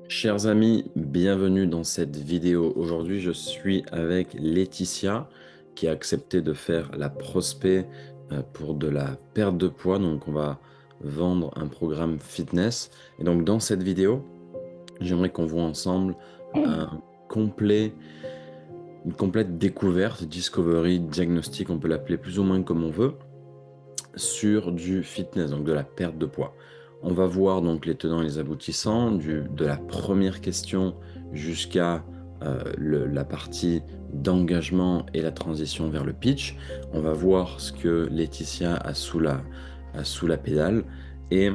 Chers amis, bienvenue dans cette vidéo. Aujourd'hui, je suis avec Laetitia qui a accepté de faire la prospect pour de la perte de poids. Donc, on va vendre un programme fitness. Et donc, dans cette vidéo, j'aimerais qu'on voit ensemble un complet, une complète découverte, discovery, diagnostic, on peut l'appeler plus ou moins comme on veut, sur du fitness, donc de la perte de poids. On va voir donc les tenants et les aboutissants de la première question jusqu'à la partie d'engagement et la transition vers le pitch. On va voir ce que Laetitia a sous la pédale et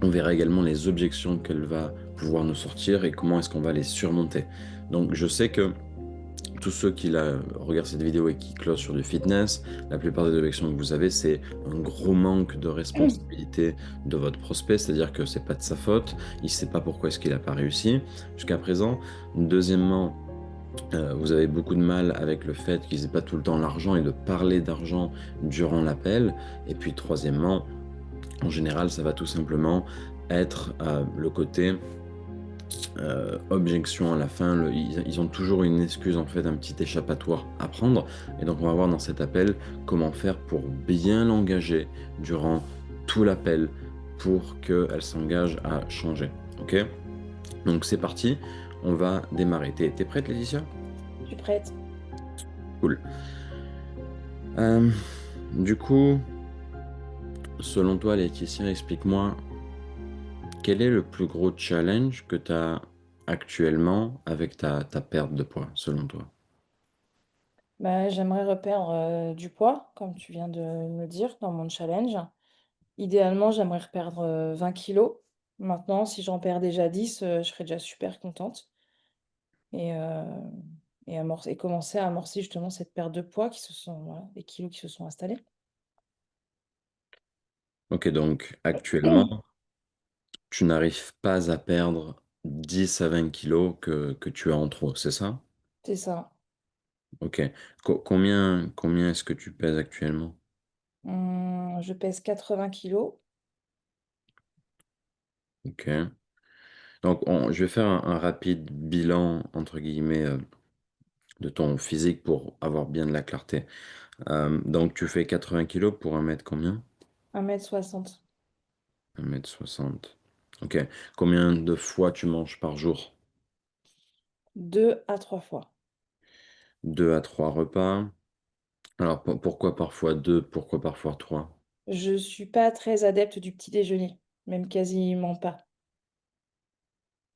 on verra également les objections qu'elle va pouvoir nous sortir et comment est-ce qu'on va les surmonter. Donc je sais que tous ceux regardent cette vidéo et qui closent sur du fitness, la plupart des objections que vous avez, c'est un gros manque de responsabilité de votre prospect, c'est-à-dire que c'est pas de sa faute, il sait pas pourquoi est-ce qu'il n'a pas réussi jusqu'à présent. Deuxièmement, vous avez beaucoup de mal avec le fait qu'ils n'aient pas tout le temps l'argent et de parler d'argent durant l'appel. Et puis troisièmement, en général, ça va tout simplement être le côté objection à la fin. Ils ont toujours une excuse, en fait, un petit échappatoire à prendre. Et donc, on va voir dans cet appel comment faire pour bien l'engager durant tout l'appel pour qu'elle s'engage à changer. Ok? Donc, c'est parti. On va démarrer. T'es prête, Laetitia? Je suis prête. Cool. Euh, du coup, selon toi, Laetitia, explique-moi quel est le plus gros challenge que tu as actuellement avec ta perte de poids, selon toi? Bah, j'aimerais reperdre du poids, comme tu viens de me le dire dans mon challenge. Idéalement, j'aimerais reperdre 20 kilos. Maintenant, si j'en perds déjà 10, je serais déjà super contente. Et, et commencer à amorcer justement cette perte de poids voilà, des kilos qui se sont installés. Ok, donc actuellement, tu n'arrives pas à perdre 10 à 20 kilos que tu as en trop, c'est ça? C'est ça. Ok. Combien est-ce que tu pèses actuellement? Je pèse 80 kilos. Ok. Donc, je vais faire un rapide bilan, entre guillemets, de ton physique pour avoir bien de la clarté. Donc, tu fais 80 kilos pour un mètre combien? 1,60 m. Un mètre 60. Ok. Combien de fois tu manges par jour? 2 à 3 fois. Deux à trois repas. Alors, pourquoi parfois deux, pourquoi parfois trois? Je suis pas très adepte du petit déjeuner, même quasiment pas.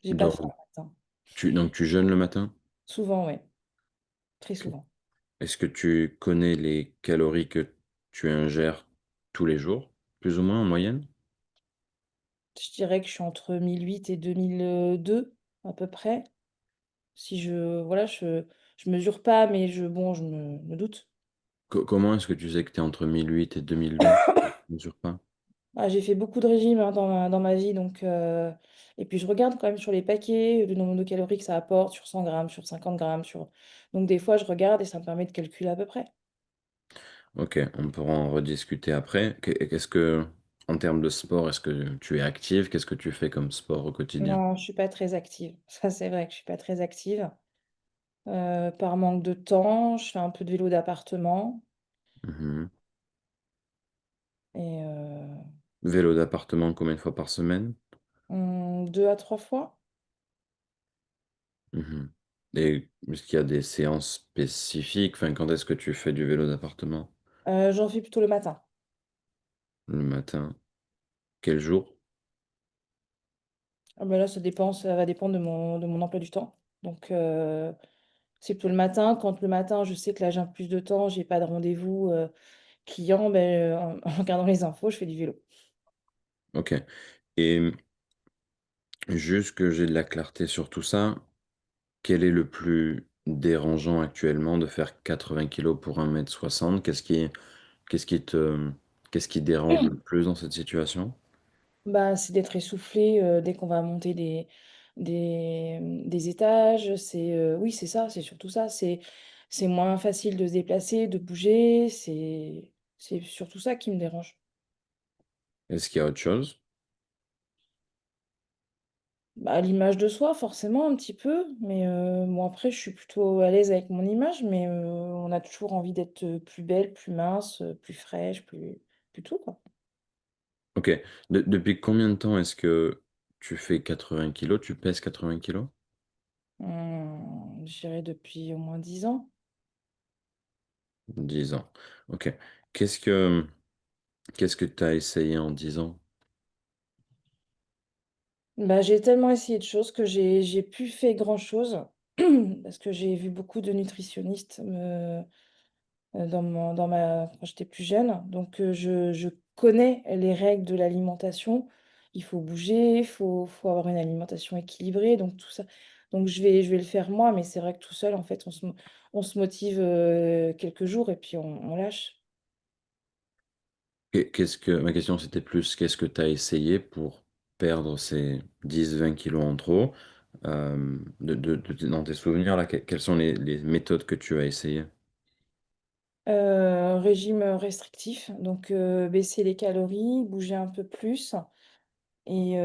J'ai pas faim Donc, le matin. donc tu jeûnes le matin? Souvent, ouais, très Ok. souvent. Est-ce que tu connais les calories que tu ingères tous les jours, plus ou moins en moyenne? Je dirais que je suis entre 1 008 et 2 002 à peu près. Si je voilà, je mesure pas, mais je me doute. Comment est-ce que tu sais que tu es entre 1008 et 2002? Je ne mesure pas. Ah, j'ai fait beaucoup de régimes, hein, dans ma vie, donc et puis je regarde quand même sur les paquets, le nombre de calories que ça apporte sur 100 grammes, sur 50 grammes, donc des fois je regarde et ça me permet de calculer à peu près. Ok, on pourra en rediscuter après. Qu'est-ce que, en termes de sport, est-ce que tu es active? Qu'est-ce que tu fais comme sport au quotidien? Non, je suis pas très active. Ça, c'est vrai que je suis pas très active, par manque de temps. Je fais un peu de vélo d'appartement Mhm. et Vélo d'appartement combien de fois par semaine? 2 à 3 fois. Mhm. Et est-ce qu'il y a des séances spécifiques? Enfin, quand est-ce que tu fais du vélo d'appartement? J'en fais plutôt le matin. Le matin? Quel jour? Ah bah, là, ça va dépendre de mon emploi du temps. Donc c'est plutôt le matin. Quand le matin, je sais que là, j'ai un peu plus de temps, j'ai pas de rendez-vous, client, en regardant les infos, je fais du vélo. Ok. Et juste que j'ai de la clarté sur tout ça, quel est le plus dérangeant actuellement de faire 80 kilos pour 1,60 m? Qu'est-ce qui te, qu'est-ce qui dérange le plus dans cette situation? Bah, c'est d'être essoufflé, dès qu'on va monter des étages. Oui, c'est ça, c'est surtout ça. C'est moins facile de se déplacer, de bouger. C'est surtout ça qui me dérange. Est-ce qu'il y a autre chose? Bah, l'image de soi, forcément, un petit peu. Mais bon, après, je suis plutôt à l'aise avec mon image, mais on a toujours envie d'être plus belle, plus mince, plus fraîche, plus tout, quoi. Ok. Depuis combien de temps est-ce que tu fais 80 kilos, tu pèses 80 kilos? Je dirais depuis au moins 10 ans. 10 ans. Ok. Qu'est-ce que qu'est-ce que tu as essayé en 10 ans? Bah, j'ai tellement essayé de choses que j'ai plus fait grand-chose parce que j'ai vu beaucoup de nutritionnistes quand j'étais plus jeune. Donc, je connais les règles de l'alimentation. Il faut bouger, faut avoir une alimentation équilibrée, donc tout ça. Donc, je vais le faire moi, mais c'est vrai que tout seul, en fait, on se motive quelques jours et puis on lâche. Ma question c'était plus qu'est-ce que tu as essayé pour perdre ces 10-20 kilos en trop? Dans tes souvenirs, là, quelles sont les méthodes que tu as essayées? Régime restrictif, donc baisser les calories, bouger un peu plus et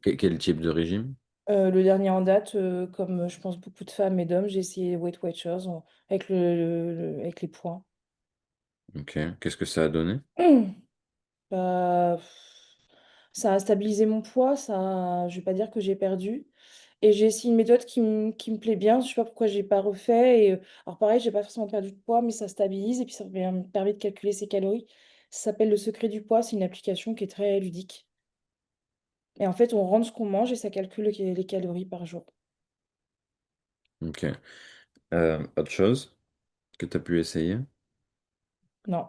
Quel type de régime? le dernier en date, comme je pense beaucoup de femmes et d'hommes, j'ai essayé Weight Watchers avec avec les poids. Ok. Qu'est-ce que ça a donné? Bah, ça a stabilisé mon poids, je vais pas dire que j'ai perdu et j'ai essayé une méthode qui me plaît bien. Je sais pas pourquoi j'ai pas refait alors pareil, j'ai pas forcément perdu de poids, mais ça stabilise et puis ça me permet de calculer ses calories. Ça s'appelle Le Secret du Poids, c'est une application qui est très ludique et en fait, on rentre ce qu'on mange et ça calcule les calories par jour. Ok. Autre chose que tu as pu essayer? Non,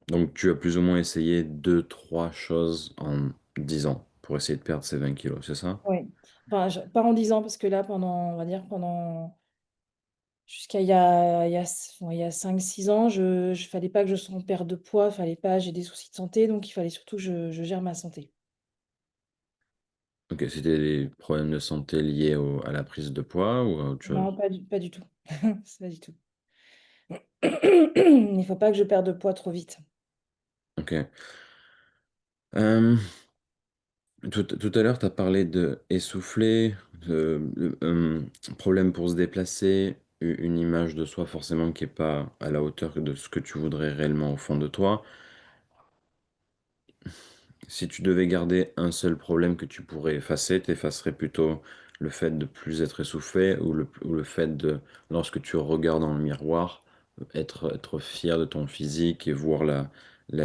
Donc, tu as plus ou moins essayé deux, trois choses en 10 ans pour essayer de perdre ces 20 kilos, c'est ça? ouais. Enfin, pas en 10 ans parce que là, on va dire pendant jusqu'à il y a 5-6 ans, je fallait pas que je sois en perte de poids, fallait pas j'ai des soucis de santé, donc il fallait surtout que je gère ma santé. Ok, c'était des problèmes de santé liés à la prise de poids ou à autre Non, chose? pas du tout. C'est pas du tout. Il faut pas que je perde de poids trop vite. Ok. Euh, tout à l'heure, tu as parlé de essoufflé, problème pour se déplacer, une image de soi forcément qui n'est pas à la hauteur de ce que tu voudrais réellement au fond de toi. Si tu devais garder un seul problème que tu pourrais effacer, t'effacerais plutôt le fait de plus être essoufflé ou le fait de, lorsque tu regardes dans le miroir, être fier de ton physique et voir la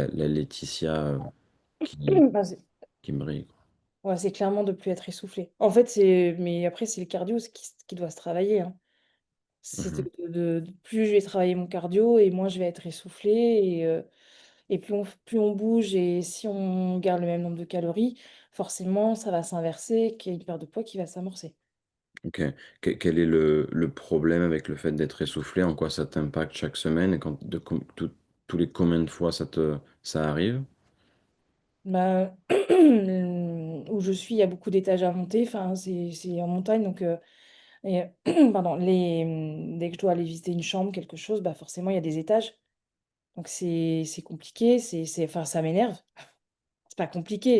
Laetitia qui, Bah, c'est qui brille. ouais, c'est clairement de plus être essoufflé. En fait, mais après c'est le cardio qui doit se travailler, hein. C'est Mhm. plus je vais travailler mon cardio et moins je vais être essoufflée et plus on bouge et si on garde le même nombre de calories, forcément, ça va s'inverser, qu'il y ait une perte de poids qui va s'amorcer. Ok. Quel est le problème avec le fait d'être essoufflé? En quoi ça t'impacte chaque semaine et tous les combien de fois ça arrive? Bah, où je suis, il y a beaucoup d'étages à monter, enfin, c'est en montagne, donc et pardon, dès que je dois aller visiter une chambre, quelque chose, bah, forcément, il y a des étages, donc c'est compliqué, enfin, ça m'énerve. C'est pas compliqué,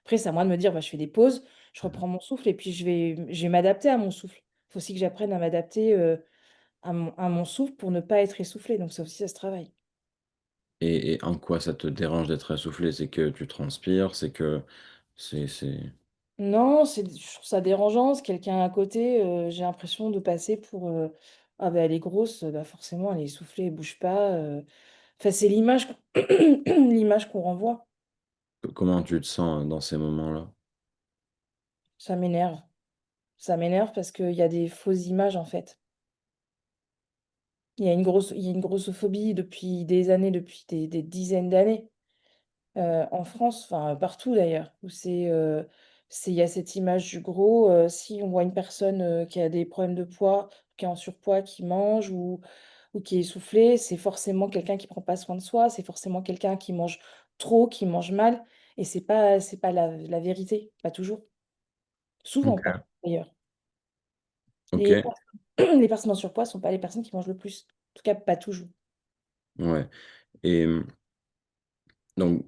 après, c'est à moi de me dire: «Bah, je fais des pauses, je reprends mon souffle et puis je vais m'adapter à mon souffle». Il faut aussi que j'apprenne à m'adapter, à mon souffle pour ne pas être essoufflée, donc ça aussi, ça se travaille. Et en quoi ça te dérange d'être essoufflé? C'est que tu transpires, c'est que c'est... Non, je trouve ça dérangeant, si quelqu'un à côté, j'ai l'impression de passer pour, «Ah bah, elle est grosse, bah, forcément elle est essoufflée, elle bouge pas», enfin, c'est l'image qu'on renvoie. Comment tu te sens dans ces moments-là? Ça m'énerve. Ça m'énerve parce qu'il y a des fausses images, en fait. Il y a une grossophobie depuis des années, depuis des dizaines d'années, en France, enfin, partout d'ailleurs, où il y a cette image du gros, si on voit une personne, qui a des problèmes de poids, qui est en surpoids, qui mange ou qui est essoufflé, c'est forcément quelqu'un qui prend pas soin de soi, c'est forcément quelqu'un qui mange trop, qui mange mal et c'est pas la vérité, pas toujours. Souvent pas, Ok. d'ailleurs. Ok, Les les personnes en surpoids sont pas les personnes qui mangent le plus. En tout cas, pas toujours. ouais. Et donc,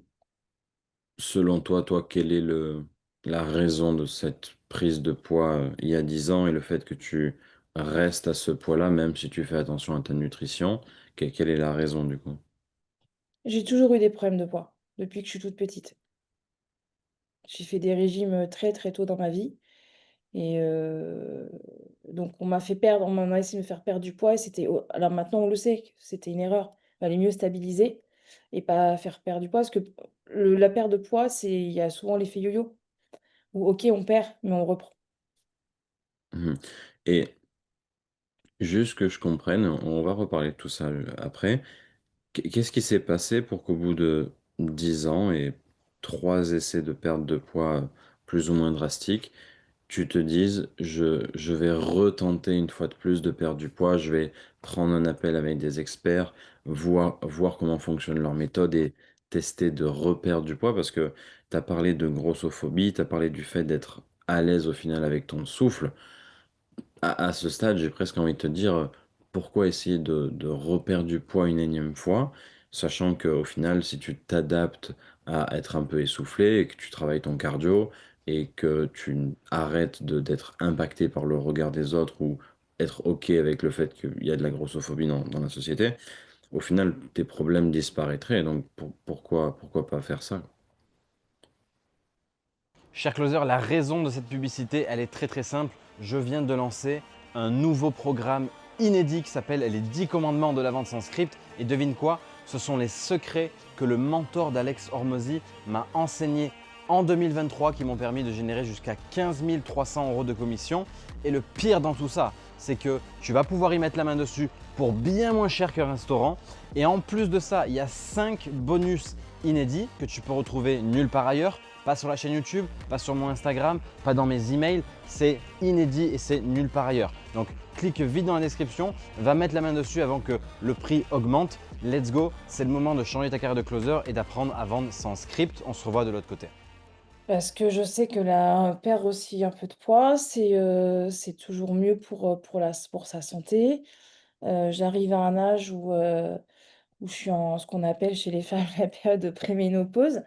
selon toi, quel est la raison de cette prise de poids il y a 10 ans et le fait que tu restes à ce poids-là, même si tu fais attention à ta nutrition, quelle est la raison du coup? J'ai toujours eu des problèmes de poids, depuis que je suis toute petite. J'ai fait des régimes, très, très tôt dans ma vie et donc on m'a essayé de me faire perdre du poids et c'était alors maintenant on le sait que c'était une erreur. Il valait mieux stabiliser et pas faire perdre du poids parce que la perte de poids, il y a souvent l'effet yo-yo où OK, on perd, mais on reprend. Mhm. Et juste que je comprenne, on va reparler de tout ça après. Qu'est-ce qui s'est passé pour qu'au bout de 10 ans et 3 essais de perte de poids plus ou moins drastiques, tu te dises, je vais retenter une fois de plus de perdre du poids, je vais prendre un appel avec des experts, voir comment fonctionne leur méthode et tester de reperdre du poids parce que tu as parlé de grossophobie, tu as parlé du fait d'être à l'aise au final avec ton souffle. À ce stade, j'ai presque envie de te dire, pourquoi essayer de reperdre du poids une énième fois, sachant qu'au final, si tu t'adaptes à être un peu essoufflé et que tu travailles ton cardio et que arrêtes d'être impacté par le regard des autres ou être OK avec le fait qu'il y a de la grossophobie dans la société, au final, tes problèmes disparaîtraient. Donc pourquoi pas faire ça? Cher closer, la raison de cette publicité, elle est très très simple. Je viens de lancer un nouveau programme inédit qui s'appelle les 10 commandements de la vente sans script. Et devine quoi? Ce sont les secrets que le mentor d'Alex Hormozy m'a enseigné en 2023 qui m'ont permis de générer jusqu'à 15 300 euros de commission. Et le pire dans tout ça, c'est que tu vas pouvoir y mettre la main dessus pour bien moins cher qu'un restaurant. Et en plus de ça, il y a 5 bonus inédits que tu peux retrouver nulle part ailleurs. Pas sur la chaîne YouTube, pas sur mon Instagram, pas dans mes emails. C'est inédit et c'est nulle part ailleurs. Donc clique vite dans la description, va mettre la main dessus avant que le prix augmente. Let's go, c'est le moment de changer ta carrière de closer et d'apprendre à vendre sans script. On se revoit de l'autre côté. Parce que je sais que la perdre aussi un peu de poids, c'est toujours mieux pour sa santé. J'arrive à un âge où je suis en ce qu'on appelle chez les femmes la période de préménopause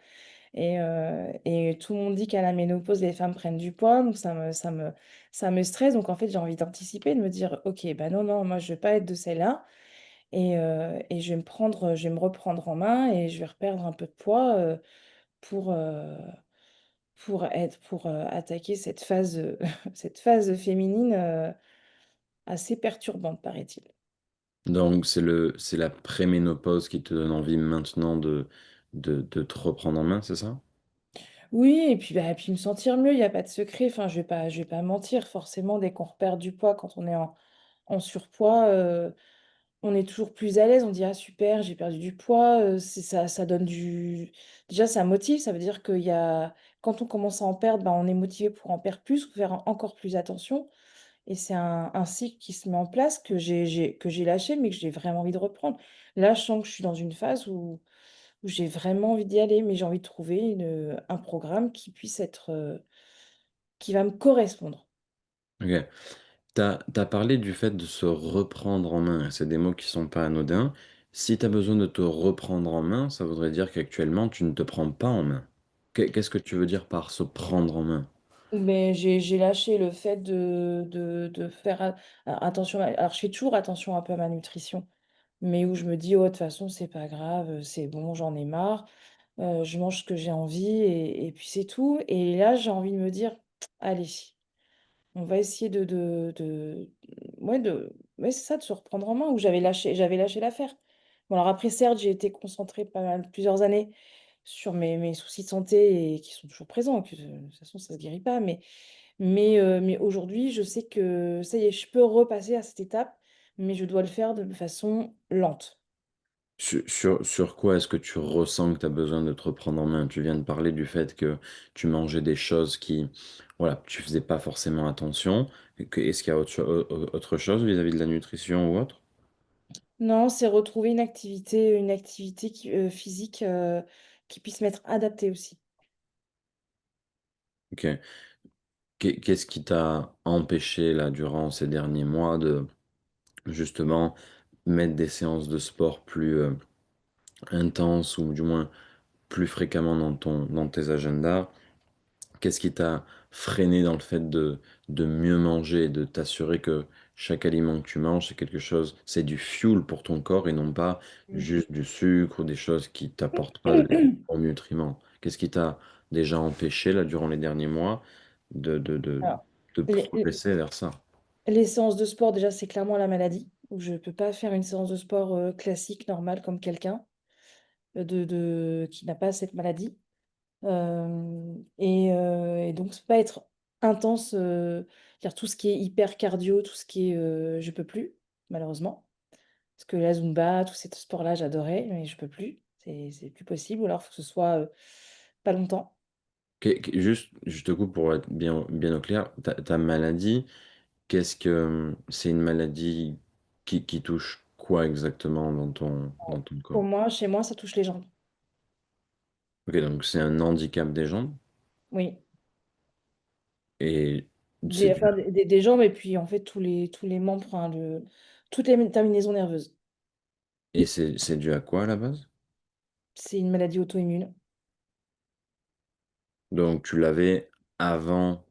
et tout le monde dit qu'à la ménopause, les femmes prennent du poids, donc ça me stresse. Donc en fait, j'ai envie d'anticiper, de me dire: «OK, bah, non, non, moi je vais pas être de celles-là et je vais me reprendre en main et je vais reperdre un peu de poids, pour, heu, attaquer cette phase, cette phase féminine, assez perturbante, paraît-il». Donc c'est la préménopause qui te donne envie maintenant de te reprendre en main, c'est ça? Oui et puis, bah, et puis me sentir mieux, il y a pas de secret. Enfin, je vais pas mentir, forcément, dès qu'on repère du poids, quand on est en surpoids, on est toujours plus à l'aise. On dit: «Ah super, j'ai perdu du poids», c'est ça donne du déjà ça motive, ça veut dire qu'il y a quand on commence à en perdre, bah, on est motivé pour en perdre plus, faire encore plus attention et c'est un cycle qui se met en place que j'ai lâché, mais que j'ai vraiment envie de reprendre. Là, je sens que je suis dans une phase où j'ai vraiment envie d'y aller, mais j'ai envie de trouver un programme qui puisse être, qui va me correspondre. OK. T'as parlé du fait de se reprendre en main, c'est des mots qui sont pas anodins. Si tu as besoin de te reprendre en main, ça voudrait dire qu'actuellement tu ne te prends pas en main. Qu'est-ce que tu veux dire par se prendre en main? Mais j'ai lâché le fait de faire attention alors je fais toujours attention un peu à ma nutrition, mais où je me dis: «Oh de toute façon c'est pas grave, c'est bon, j'en ai marre, je mange ce que j'ai envie et puis c'est tout» et là j'ai envie de me dire: «Allez». On va essayer ouais, ouais, c'est ça, de se reprendre en main, où j'avais lâché l'affaire. Bon, alors après, certes, j'ai été concentrée pas mal plusieurs années sur mes soucis de santé et qui sont toujours présents, que de toute façon, ça se guérit pas, mais aujourd'hui, je sais que ça y est, je peux repasser à cette étape, mais je dois le faire de façon lente. Sur quoi est-ce que tu ressens que tu as besoin de te reprendre en main? Tu viens de parler du fait que tu mangeais des choses qui, voilà, tu faisais pas forcément attention. Est-ce qu'il y a autre chose vis-à-vis de la nutrition ou autre? Non, c'est retrouver une activité physique, qui puisse m'être adaptée aussi. OK. Qu'est-ce qui t'a empêché là durant ces derniers mois de justement mettre des séances de sport plus intenses ou du moins plus fréquemment dans tes agendas? Qu'est-ce qui t'a freiné dans le fait de mieux manger, de t'assurer que chaque aliment que tu manges, c'est quelque chose, c'est du fuel pour ton corps et non pas Mm. juste du sucre ou des choses qui t'apportent pas les bons nutriments. Qu'est-ce qui t'a déjà empêché, là, durant les derniers mois, de, de, de, Alors, de les, progresser vers ça? les séances de sport, déjà, c'est clairement la maladie. Où je ne peux pas faire une séance de sport classique, normale, comme quelqu'un qui n'a pas cette maladie. Et donc, ça peut pas être intense. Dire tout ce qui est hyper cardio, tout ce qui est. Je peux plus, malheureusement. Parce que la Zumba, tous ces sports-là, j'adorais, mais je peux plus. C'est plus possible. Ou alors, il faut que ce soit pas longtemps. Juste, je te coupe pour être bien au clair. Ta maladie, c'est une maladie qui touche quoi exactement dans ton Pour corps? moi, chez moi, ça touche les jambes. Ok, donc c'est un handicap des jambes Oui. et c'est dû, Enfin, des jambes et puis, en fait, tous les membres, enfin, toutes les terminaisons nerveuses. et c'est dû à quoi à la base? C'est une maladie auto-immune. Donc tu l'avais avant,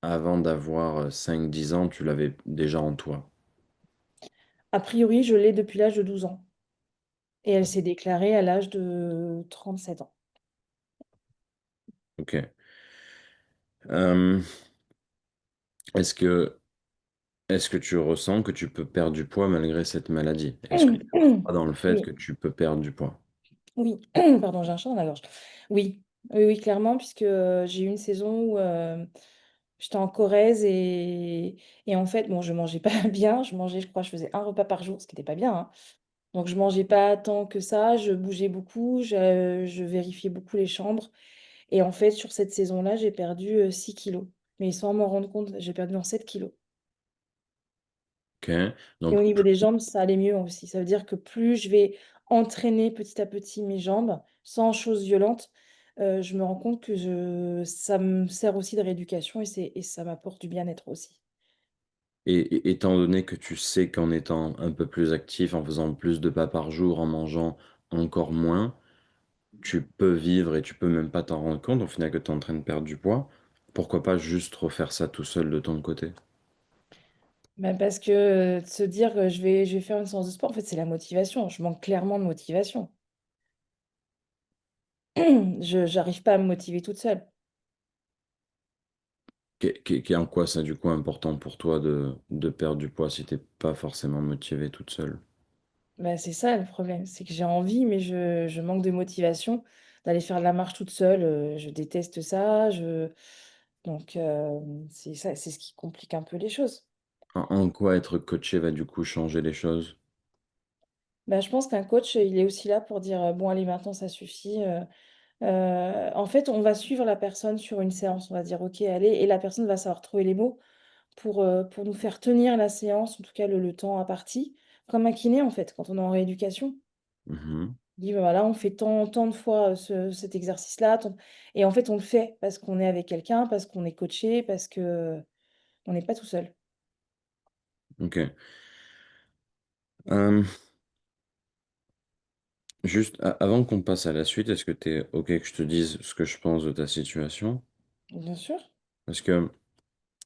avant d'avoir 5 10 ans, tu l'avais déjà en toi. A priori, je l'ai depuis l'âge de 12 ans. Et elle s'est déclarée à l'âge de 37 ans. Ok. Euh, est-ce que, est-ce que tu ressens que tu peux perdre du poids malgré cette maladie? Est-ce que tu crois dans le fait que Oui, tu peux perdre du poids? oui. Pardon, j'ai un chat dans la gorge. Oui, oui, oui, clairement, puisque j'ai eu une saison où j'étais en Corrèze et en fait, bon, je mangeais pas bien. Je mangeais, je crois, je faisais un repas par jour, ce qui n'était pas bien, hein. Donc, je mangeais pas tant que ça. Je bougeais beaucoup. Je vérifiais beaucoup les chambres. Et en fait, sur cette saison-là, j'ai perdu 6 kilos. Mais sans m'en rendre compte, j'ai perdu en 7 kilos. Ok. Et Donc au niveau des jambes, ça allait mieux aussi. Ça veut dire que plus je vais entraîner petit à petit mes jambes, sans choses violentes, je me rends compte que ça me sert aussi de rééducation et ça m'apporte du bien-être aussi. Et étant donné que tu sais qu'en étant un peu plus actif, en faisant plus de pas par jour, en mangeant encore moins, tu peux vivre et tu peux même pas t'en rendre compte au final que tu es en train de perdre du poids, pourquoi pas juste refaire ça tout seul de ton côté? Bah, parce que de se dire que je vais faire une séance de sport, en fait, c'est la motivation. Je manque clairement de motivation. Je n'arrive pas à me motiver toute seule. En quoi c'est du coup important pour toi de perdre du poids si t'es pas forcément motivé toute seule? Bah, c'est ça le problème, c'est que j'ai envie, mais je manque de motivation d'aller faire de la marche toute seule. Je déteste ça. Donc, c'est ça, c'est ce qui complique un peu les choses. En quoi être coaché va du coup changer les choses? Bah, je pense qu'un coach, il est aussi là pour dire, bon, allez, maintenant, ça suffit. En fait, on va suivre la personne sur une séance. On va dire, OK, allez, et la personne va savoir trouver les mots pour nous faire tenir la séance, en tout cas le temps imparti, comme un kiné, en fait, quand on est en rééducation. Mhm. Dit: «Bah, voilà, on fait tant de fois, cet exercice-là, tant» et en fait, on le fait parce qu'on est avec quelqu'un, parce qu'on est coaché, parce que on n'est pas tout seul. Ok. Euh, juste avant qu'on passe à la suite, est-ce que tu es ok que je te dise ce que je pense de ta situation? Bien sûr. Parce que,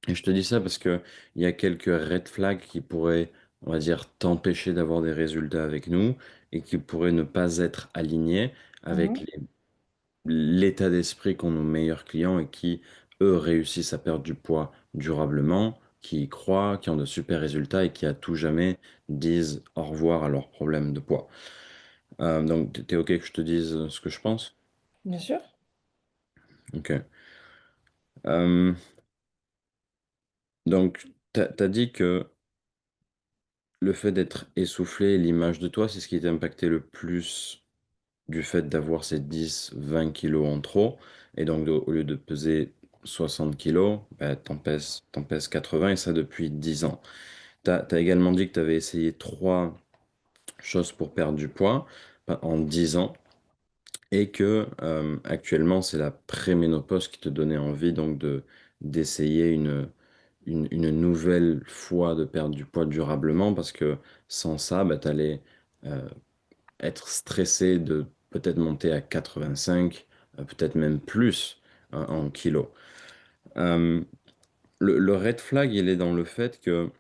et je te dis ça parce que il y a quelques red flags qui pourraient, on va dire, t'empêcher d'avoir des résultats avec nous et qui pourraient ne pas être alignés avec Mmh. l'état d'esprit qu'ont nos meilleurs clients et qui, eux, réussissent à perdre du poids durablement, qui y croient, qui ont de super résultats et qui à tout jamais disent au revoir à leurs problèmes de poids. Donc, t'es OK que je te dise ce que je pense? Bien sûr. OK. Euh, donc, t'as dit que le fait d'être essoufflé, l'image de toi, c'est ce qui t'a impacté le plus du fait d'avoir ces 10 20 kilos en trop, et donc au lieu de peser 60 kilos, bah, t'en pèses 80, et ça depuis 10 ans. T'as également dit que tu avais essayé trois choses pour perdre du poids en 10 ans, et que actuellement c'est la préménopause qui te donnait envie donc d'essayer une nouvelle fois de perdre du poids durablement, parce que sans ça, bah, tu allais être stressé de peut-être monter à 85, peut-être même plus, en kilos. Euh, le red flag, il est dans le fait que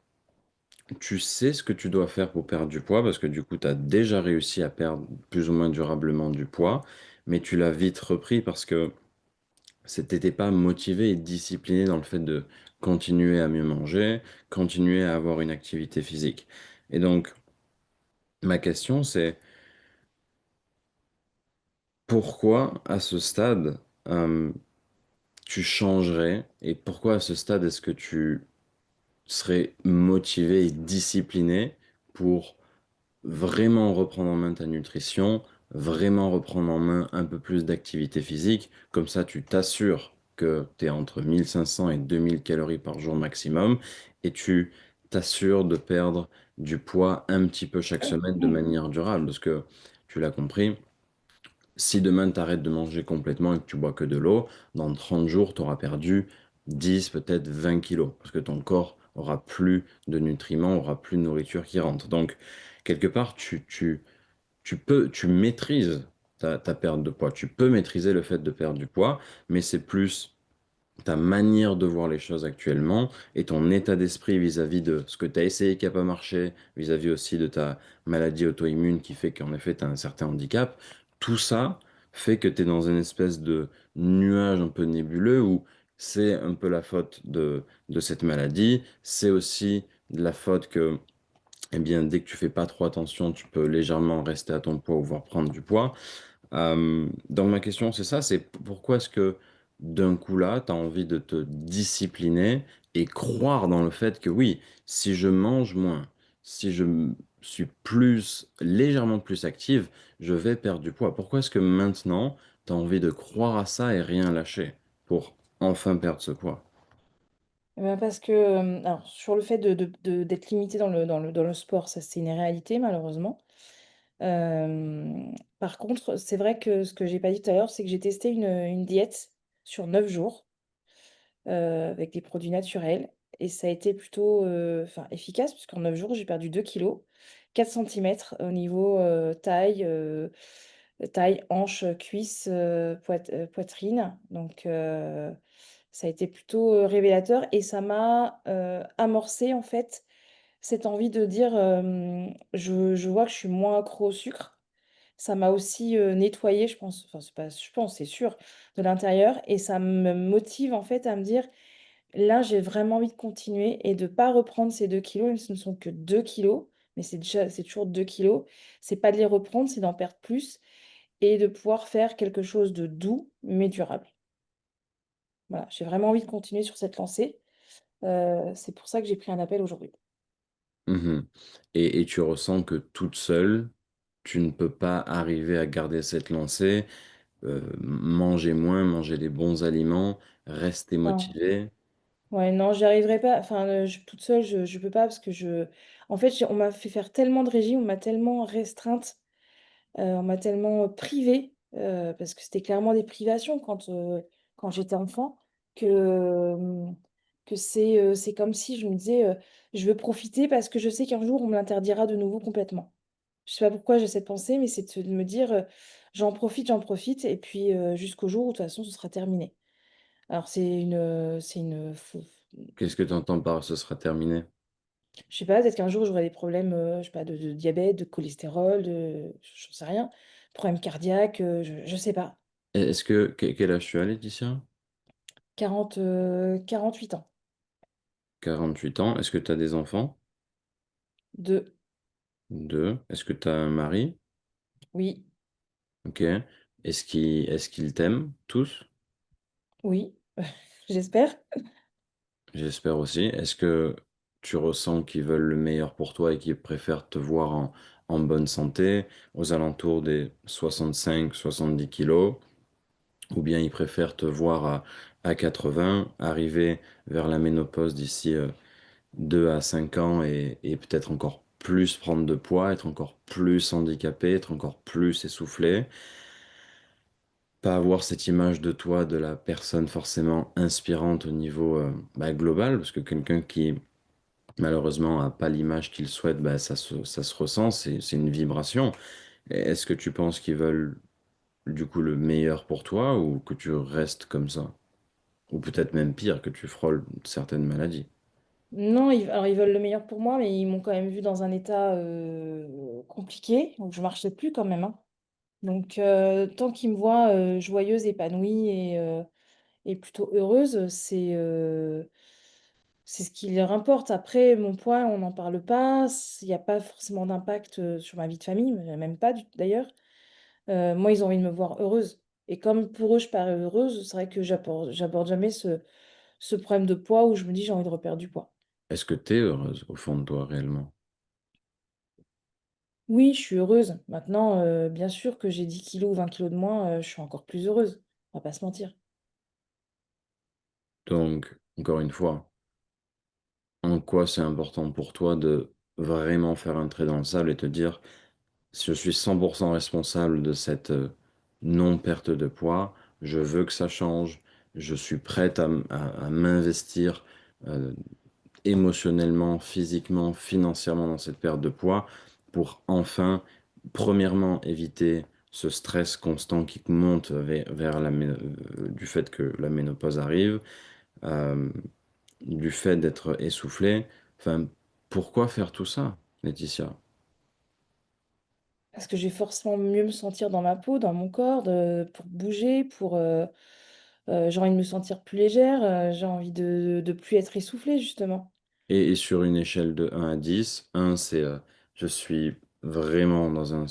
tu sais ce que tu dois faire pour perdre du poids, parce que du coup, tu as déjà réussi à perdre plus ou moins durablement du poids, mais tu l'as vite repris parce que t'étais pas motivé et discipliné dans le fait de continuer à mieux manger, continuer à avoir une activité physique. Et donc, ma question, c'est pourquoi à ce stade, euh, tu changerais et pourquoi à ce stade est-ce que tu serais motivé et discipliné pour vraiment reprendre en main ta nutrition, vraiment reprendre en main un peu plus d'activité physique. Comme ça, tu t'assures que tu es entre 1500 et 2000 calories par jour maximum et tu t'assures de perdre du poids un petit peu chaque semaine de manière durable. Parce que tu l'as compris, si demain tu arrêtes de manger complètement et que tu bois que de l'eau, dans 30 jours, tu auras perdu 10, peut-être 20 kilos. Parce que ton corps aura plus de nutriments, aura plus de nourriture qui rentre. Donc, quelque part, tu maîtrises ta perte de poids. Tu peux maîtriser le fait de perdre du poids, mais c'est plus ta manière de voir les choses actuellement et ton état d'esprit vis-à-vis de ce que tu as essayé qui n'a pas marché, vis-à-vis aussi de ta maladie auto-immune qui fait qu'en effet tu as un certain handicap. Tout ça fait que tu es dans une espèce de nuage un peu nébuleux où c'est un peu la faute de cette maladie, c'est aussi de la faute que eh bien, dès que tu fais pas trop attention, tu peux légèrement rester à ton poids ou voire prendre du poids. Donc ma question, c'est ça, c'est pourquoi est-ce que d'un coup là, tu as envie de te discipliner et croire dans le fait que oui, si je mange moins, si suis plus, légèrement plus active, je vais perdre du poids. Pourquoi est-ce que maintenant, tu as envie de croire à ça et rien lâcher pour enfin perdre ce poids? Eh ben, parce que, alors sur le fait d'être limité dans le sport, ça c'est une réalité malheureusement. Par contre, c'est vrai que ce que j'ai pas dit tout à l'heure, c'est que j'ai testé une diète sur 9 jours, avec des produits naturels et ça a été plutôt, enfin efficace puisqu'en 9 jours, j'ai perdu 2 kilos, 4 centimètres au niveau, taille, hanche, cuisse, poitrine. Donc ça a été plutôt, révélateur et ça m'a, amorcé en fait cette envie de dire, «Je vois que je suis moins accro au sucre». Ça m'a aussi, nettoyée, je pense, enfin c'est pas je pense, c'est sûr, de l'intérieur et ça me motive en fait à me dire: «Là, j'ai vraiment envie de continuer et de pas reprendre ces 2 kilos, même si ce ne sont que 2 kilos, mais c'est toujours 2 kilos. C'est pas de les reprendre, c'est d'en perdre plus et de pouvoir faire quelque chose de doux mais durable». Voilà, j'ai vraiment envie de continuer sur cette lancée, c'est pour ça que j'ai pris un appel aujourd'hui. Mhm. Et tu ressens que toute seule, tu ne peux pas arriver à garder cette lancée, manger moins, manger des bons aliments, rester Non. motivé. Ouais, non, j'y arriverai pas. Enfin, je toute seule, je peux pas parce que en fait, on m'a fait faire tellement de régimes, on m'a tellement restreinte, on m'a tellement, privée, parce que c'était clairement des privations quand j'étais enfant que, que c'est comme si je me disais, «Je veux profiter parce que je sais qu'un jour on me l'interdira de nouveau complètement». Je sais pas pourquoi j'ai cette pensée, mais c'est de me dire, j'en profite et puis, jusqu'au jour où de toute façon ce sera terminé». Alors c'est une fau Qu'est-ce que tu entends par ce sera terminé? je sais pas, peut-être qu'un jour j'aurai des problèmes, je sais pas, de diabète, de cholestérol, j'en sais rien, problèmes cardiaques, je sais pas. Quel âge tu as, Laetitia? 48 ans. 48 ans. Est-ce que tu as des enfants? 2. Deux. Est-ce que tu as un mari? Oui, Ok. Est-ce qu'ils t'aiment tous? oui, j'espère. J'espère aussi. Est-ce que tu ressens qu'ils veulent le meilleur pour toi et qu'ils préfèrent te voir en bonne santé, aux alentours des 65-70 kilos? Ou bien ils préfèrent te voir à 80, arriver vers la ménopause d'ici 2 à 5 ans et peut-être encore plus prendre de poids, être encore plus handicapé, être encore plus essoufflé, pas avoir cette image de toi, de la personne forcément inspirante au niveau global, parce que quelqu'un qui malheureusement n'a pas l'image qu'il souhaite, ça se ressent, c'est une vibration. Et est-ce que tu penses qu'ils veulent du coup le meilleur pour toi ou que tu restes comme ça? Ou peut-être même pire, que tu frôles certaines maladies. Non, alors ils veulent le meilleur pour moi, mais ils m'ont quand même vu dans un état compliqué, donc je marchais plus quand même, hein. Donc tant qu'ils me voient joyeuse, épanouie et plutôt heureuse, c'est ce qui leur importe. Après, mon poids, on n'en parle pas, il n'y a pas forcément d'impact sur ma vie de famille, même pas d'ailleurs. Moi, ils ont envie de me voir heureuse. Et comme pour eux, je parais heureuse, c'est vrai que j'aborde jamais ce problème de poids où je me dis j'ai envie de reperdre du poids. Est-ce que tu es heureuse au fond de toi réellement? Oui, je suis heureuse. Maintenant, bien sûr que j'ai 10 kilos ou 20 kilos de moins, je suis encore plus heureuse. On va pas se mentir. Donc, encore une fois, en quoi c'est important pour toi de vraiment faire un trait dans le sable et te dire, je suis 100% responsable de cette non-perte de poids, je veux que ça change, je suis prête à m'investir euh, émotionnellement, physiquement, financièrement dans cette perte de poids pour enfin, premièrement, éviter ce stress constant qui monte vers du fait que la ménopause arrive, euh, du fait d'être essoufflé. Enfin, pourquoi faire tout ça, Laetitia? Parce que je vais forcément mieux me sentir dans ma peau, dans mon corps, pour bouger, j'ai envie de me sentir plus légère, j'ai envie de plus être essoufflée, justement. Et sur une échelle de 1 à 10, 1 c'est je suis vraiment dans un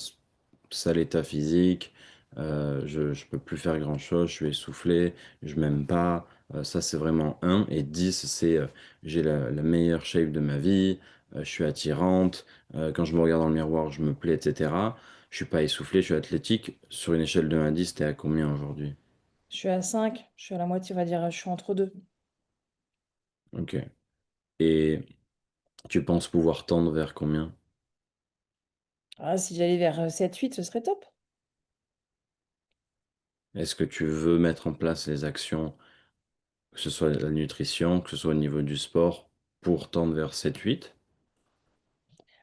sale état physique, je ne peux plus faire grand-chose, je suis essoufflé, je m'aime pas, ça c'est vraiment 1. Et 10 c'est j'ai la meilleure shape de ma vie, je suis attirante, quand je me regarde dans le miroir je me plais, etc. Je suis pas essoufflé, je suis athlétique. Sur une échelle de 1 à 10, t'es à combien aujourd'hui? Je suis à 5, je suis à la moitié, on va dire, je suis entre deux. Ok. Et tu penses pouvoir tendre vers combien? Ah, si j'allais vers 7-8, ce serait top. Est-ce que tu veux mettre en place les actions, que ce soit la nutrition, que ce soit au niveau du sport, pour tendre vers 7-8?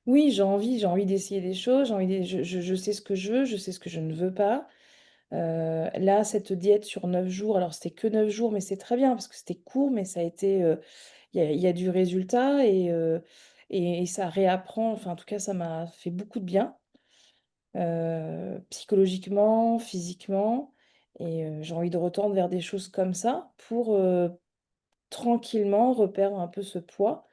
Oui, j'ai envie d'essayer des choses, je sais ce que je veux, je sais ce que je ne veux pas. Là, cette diète sur 9 jours, alors c'était que 9 jours, mais c'est très bien parce que c'était court, mais ça a été, il y a du résultat et ça réapprend, enfin, en tout cas, ça m'a fait beaucoup de bien, psychologiquement, physiquement et j'ai envie de retendre vers des choses comme ça pour, tranquillement reperdre un peu ce poids.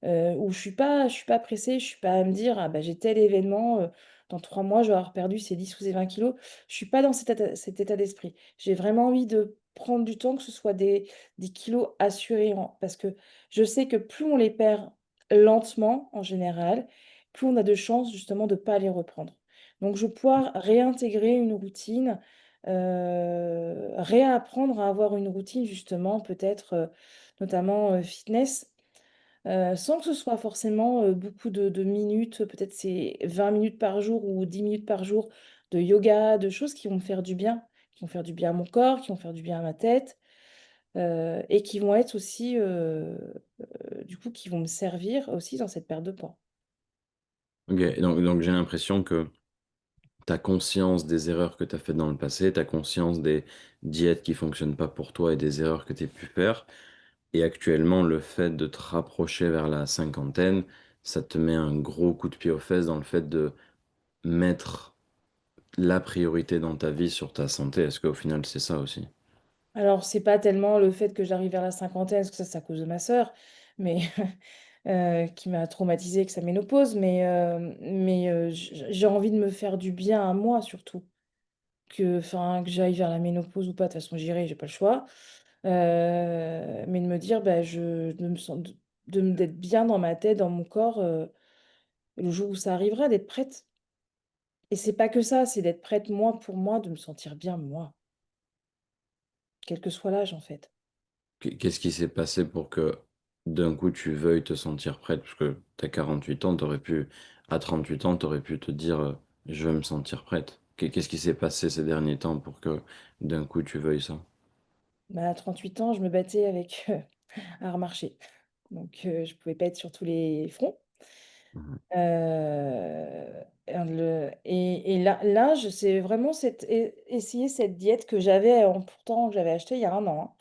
Où je suis pas pressée, je suis pas à me dire: «Ah bah, j'ai tel événement, dans 3 mois, je vais avoir perdu ces 10 ou ces 20 kilos. Je suis pas dans cet état d'esprit. J'ai vraiment envie de prendre du temps, que ce soit des kilos assurés en parce que je sais que plus on les perd lentement, en général, plus on a de chances justement de pas les reprendre. Donc je vais pouvoir réintégrer une routine, réapprendre à avoir une routine justement peut-être, notamment, fitness. Sans que ce soit forcément, beaucoup de minutes, peut-être c'est 20 minutes par jour ou 10 minutes par jour de yoga, de choses qui vont me faire du bien, qui vont faire du bien à mon corps, qui vont faire du bien à ma tête, et qui vont être aussi, du coup, qui vont me servir aussi dans cette perte de poids. Ok, donc j'ai l'impression que tu as conscience des erreurs que tu as faites dans le passé, tu as conscience des diètes qui fonctionnent pas pour toi et des erreurs que tu as pu faire. Et actuellement, le fait de te rapprocher vers la cinquantaine, ça te met un gros coup de pied aux fesses dans le fait de mettre la priorité dans ta vie sur ta santé. Est-ce qu'au final, c'est ça aussi? Alors c'est pas tellement le fait que j'arrive vers la cinquantaine, parce que ça c'est à cause de ma sœur, mais qui m'a traumatisée avec sa ménopause, mais j'ai envie de me faire du bien à moi surtout. Que j'aille vers la ménopause ou pas, de toute façon j'irai, j'ai pas le choix. Mais de me dire, bah, de me sen d'être bien dans ma tête, dans mon corps, le jour où ça arrivera, d'être prête. Et c'est pas que ça, c'est d'être prête moi pour moi, de me sentir bien moi, quel que soit l'âge en fait. Qu'est-ce qui s'est passé pour que d'un coup tu veuilles te sentir prête? Parce que tu as 48 ans, à 38 ans, tu aurais pu te dire je veux me sentir prête. Qu'est-ce qui s'est passé ces derniers temps pour que d'un coup tu veuilles ça? Bah, à 38 ans, je me battais avec, Art marché. Donc je pouvais pas être sur tous les fronts. Mhm. Et là, je sais vraiment essayer cette diète que j'avais, pourtant, que j'avais achetée il y a un an, hein.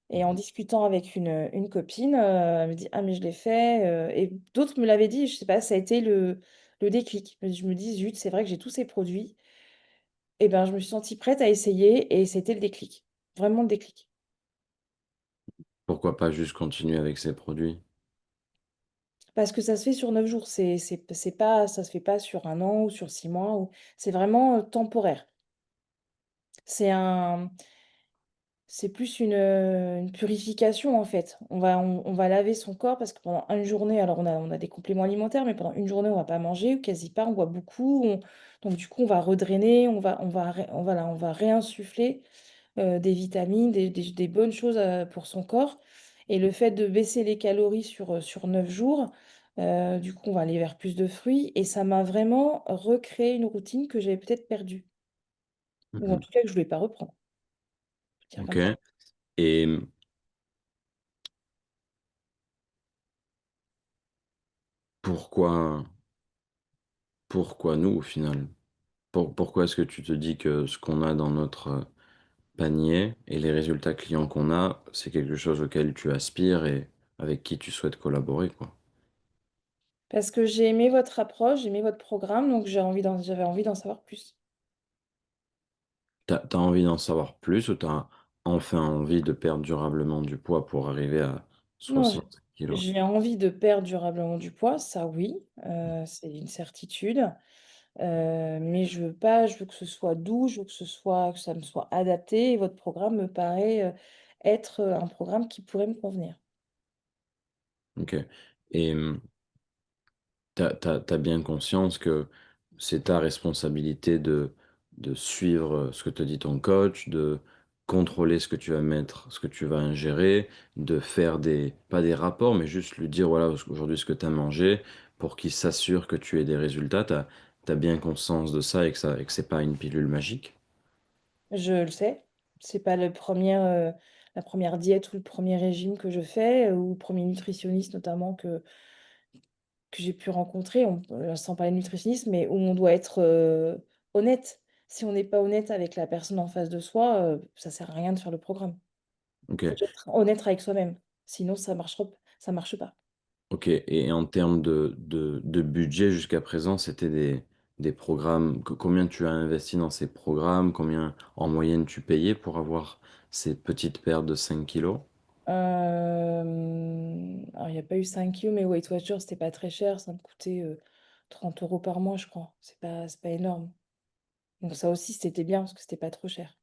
Et en Mhm. discutant avec une copine, elle me dit: «Ah mais je l'ai fait», et d'autres me l'avaient dit, je sais pas, ça a été le déclic. Je me dis: «Zut, c'est vrai que j'ai tous ces produits», et ben, je me suis sentie prête à essayer et c'était le déclic, vraiment le déclic. Pourquoi pas juste continuer avec ces produits? Parce que ça se fait sur 9 jours, c'est pas ça se fait pas sur un an ou sur 6 mois ou c'est vraiment, temporaire. C'est un C'est plus une purification, en fait. On va laver son corps parce que pendant une journée, alors on a des compléments alimentaires, mais pendant une journée, on va pas manger ou quasi pas, on boit beaucoup, donc du coup, on va redrainer, on va réinsuffler, des vitamines, des bonnes choses, pour son corps, et le fait de baisser les calories sur 9 jours, du coup, on va aller vers plus de fruits et ça m'a vraiment recréé une routine que j'avais peut-être perdue ou en Mhm. tout cas que je voulais pas reprendre, je veux dire Ok. comme ça. Et pourquoi, pourquoi nous au final? Pourquoi est-ce que tu te dis que ce qu'on a dans notre panier et les résultats clients qu'on a, c'est quelque chose auquel tu aspires et avec qui tu souhaites collaborer, quoi? Parce que j'ai aimé votre approche, j'ai aimé votre programme, donc j'avais envie d'en savoir plus. T'as envie d'en savoir plus ou t'as enfin envie de perdre durablement du poids pour arriver à Non, 60 kilos? j'ai envie de perdre durablement du poids, ça oui, c'est une certitude, mais je veux que ce soit doux, je veux que ça me soit adapté, et votre programme me paraît, être, un programme qui pourrait me convenir. Ok. Et t'as bien conscience que c'est ta responsabilité de suivre ce que te dit ton coach, de contrôler ce que tu vas mettre, ce que tu vas ingérer, de faire pas des rapports, mais juste lui dire, voilà, aujourd'hui ce que tu as mangé, pour qu'il s'assure que tu aies des résultats. T'as bien conscience de ça et que c'est pas une pilule magique. Je le sais, c'est pas la première diète ou le premier régime que je fais, ou le premier nutritionniste notamment que j'ai pu rencontrer, sans parler de nutritionniste, mais où on doit être, honnête. Si on n'est pas honnête avec la personne en face de soi, ça sert à rien de faire le programme. Ok. Faut être honnête avec soi-même, sinon ça marche pas. Ok, et en termes de budget jusqu'à présent, c'était des programmes. Combien tu as investi dans ces programmes? Combien en moyenne tu payais pour avoir ces petites pertes de 5 kilos? Alors il y a pas eu 5 kilogrammes, mais Weight Watchers, c'était pas très cher, ça me coûtait, 30 € par mois, je crois. C'est pas énorme. Donc ça aussi, c'était bien parce que c'était pas trop cher.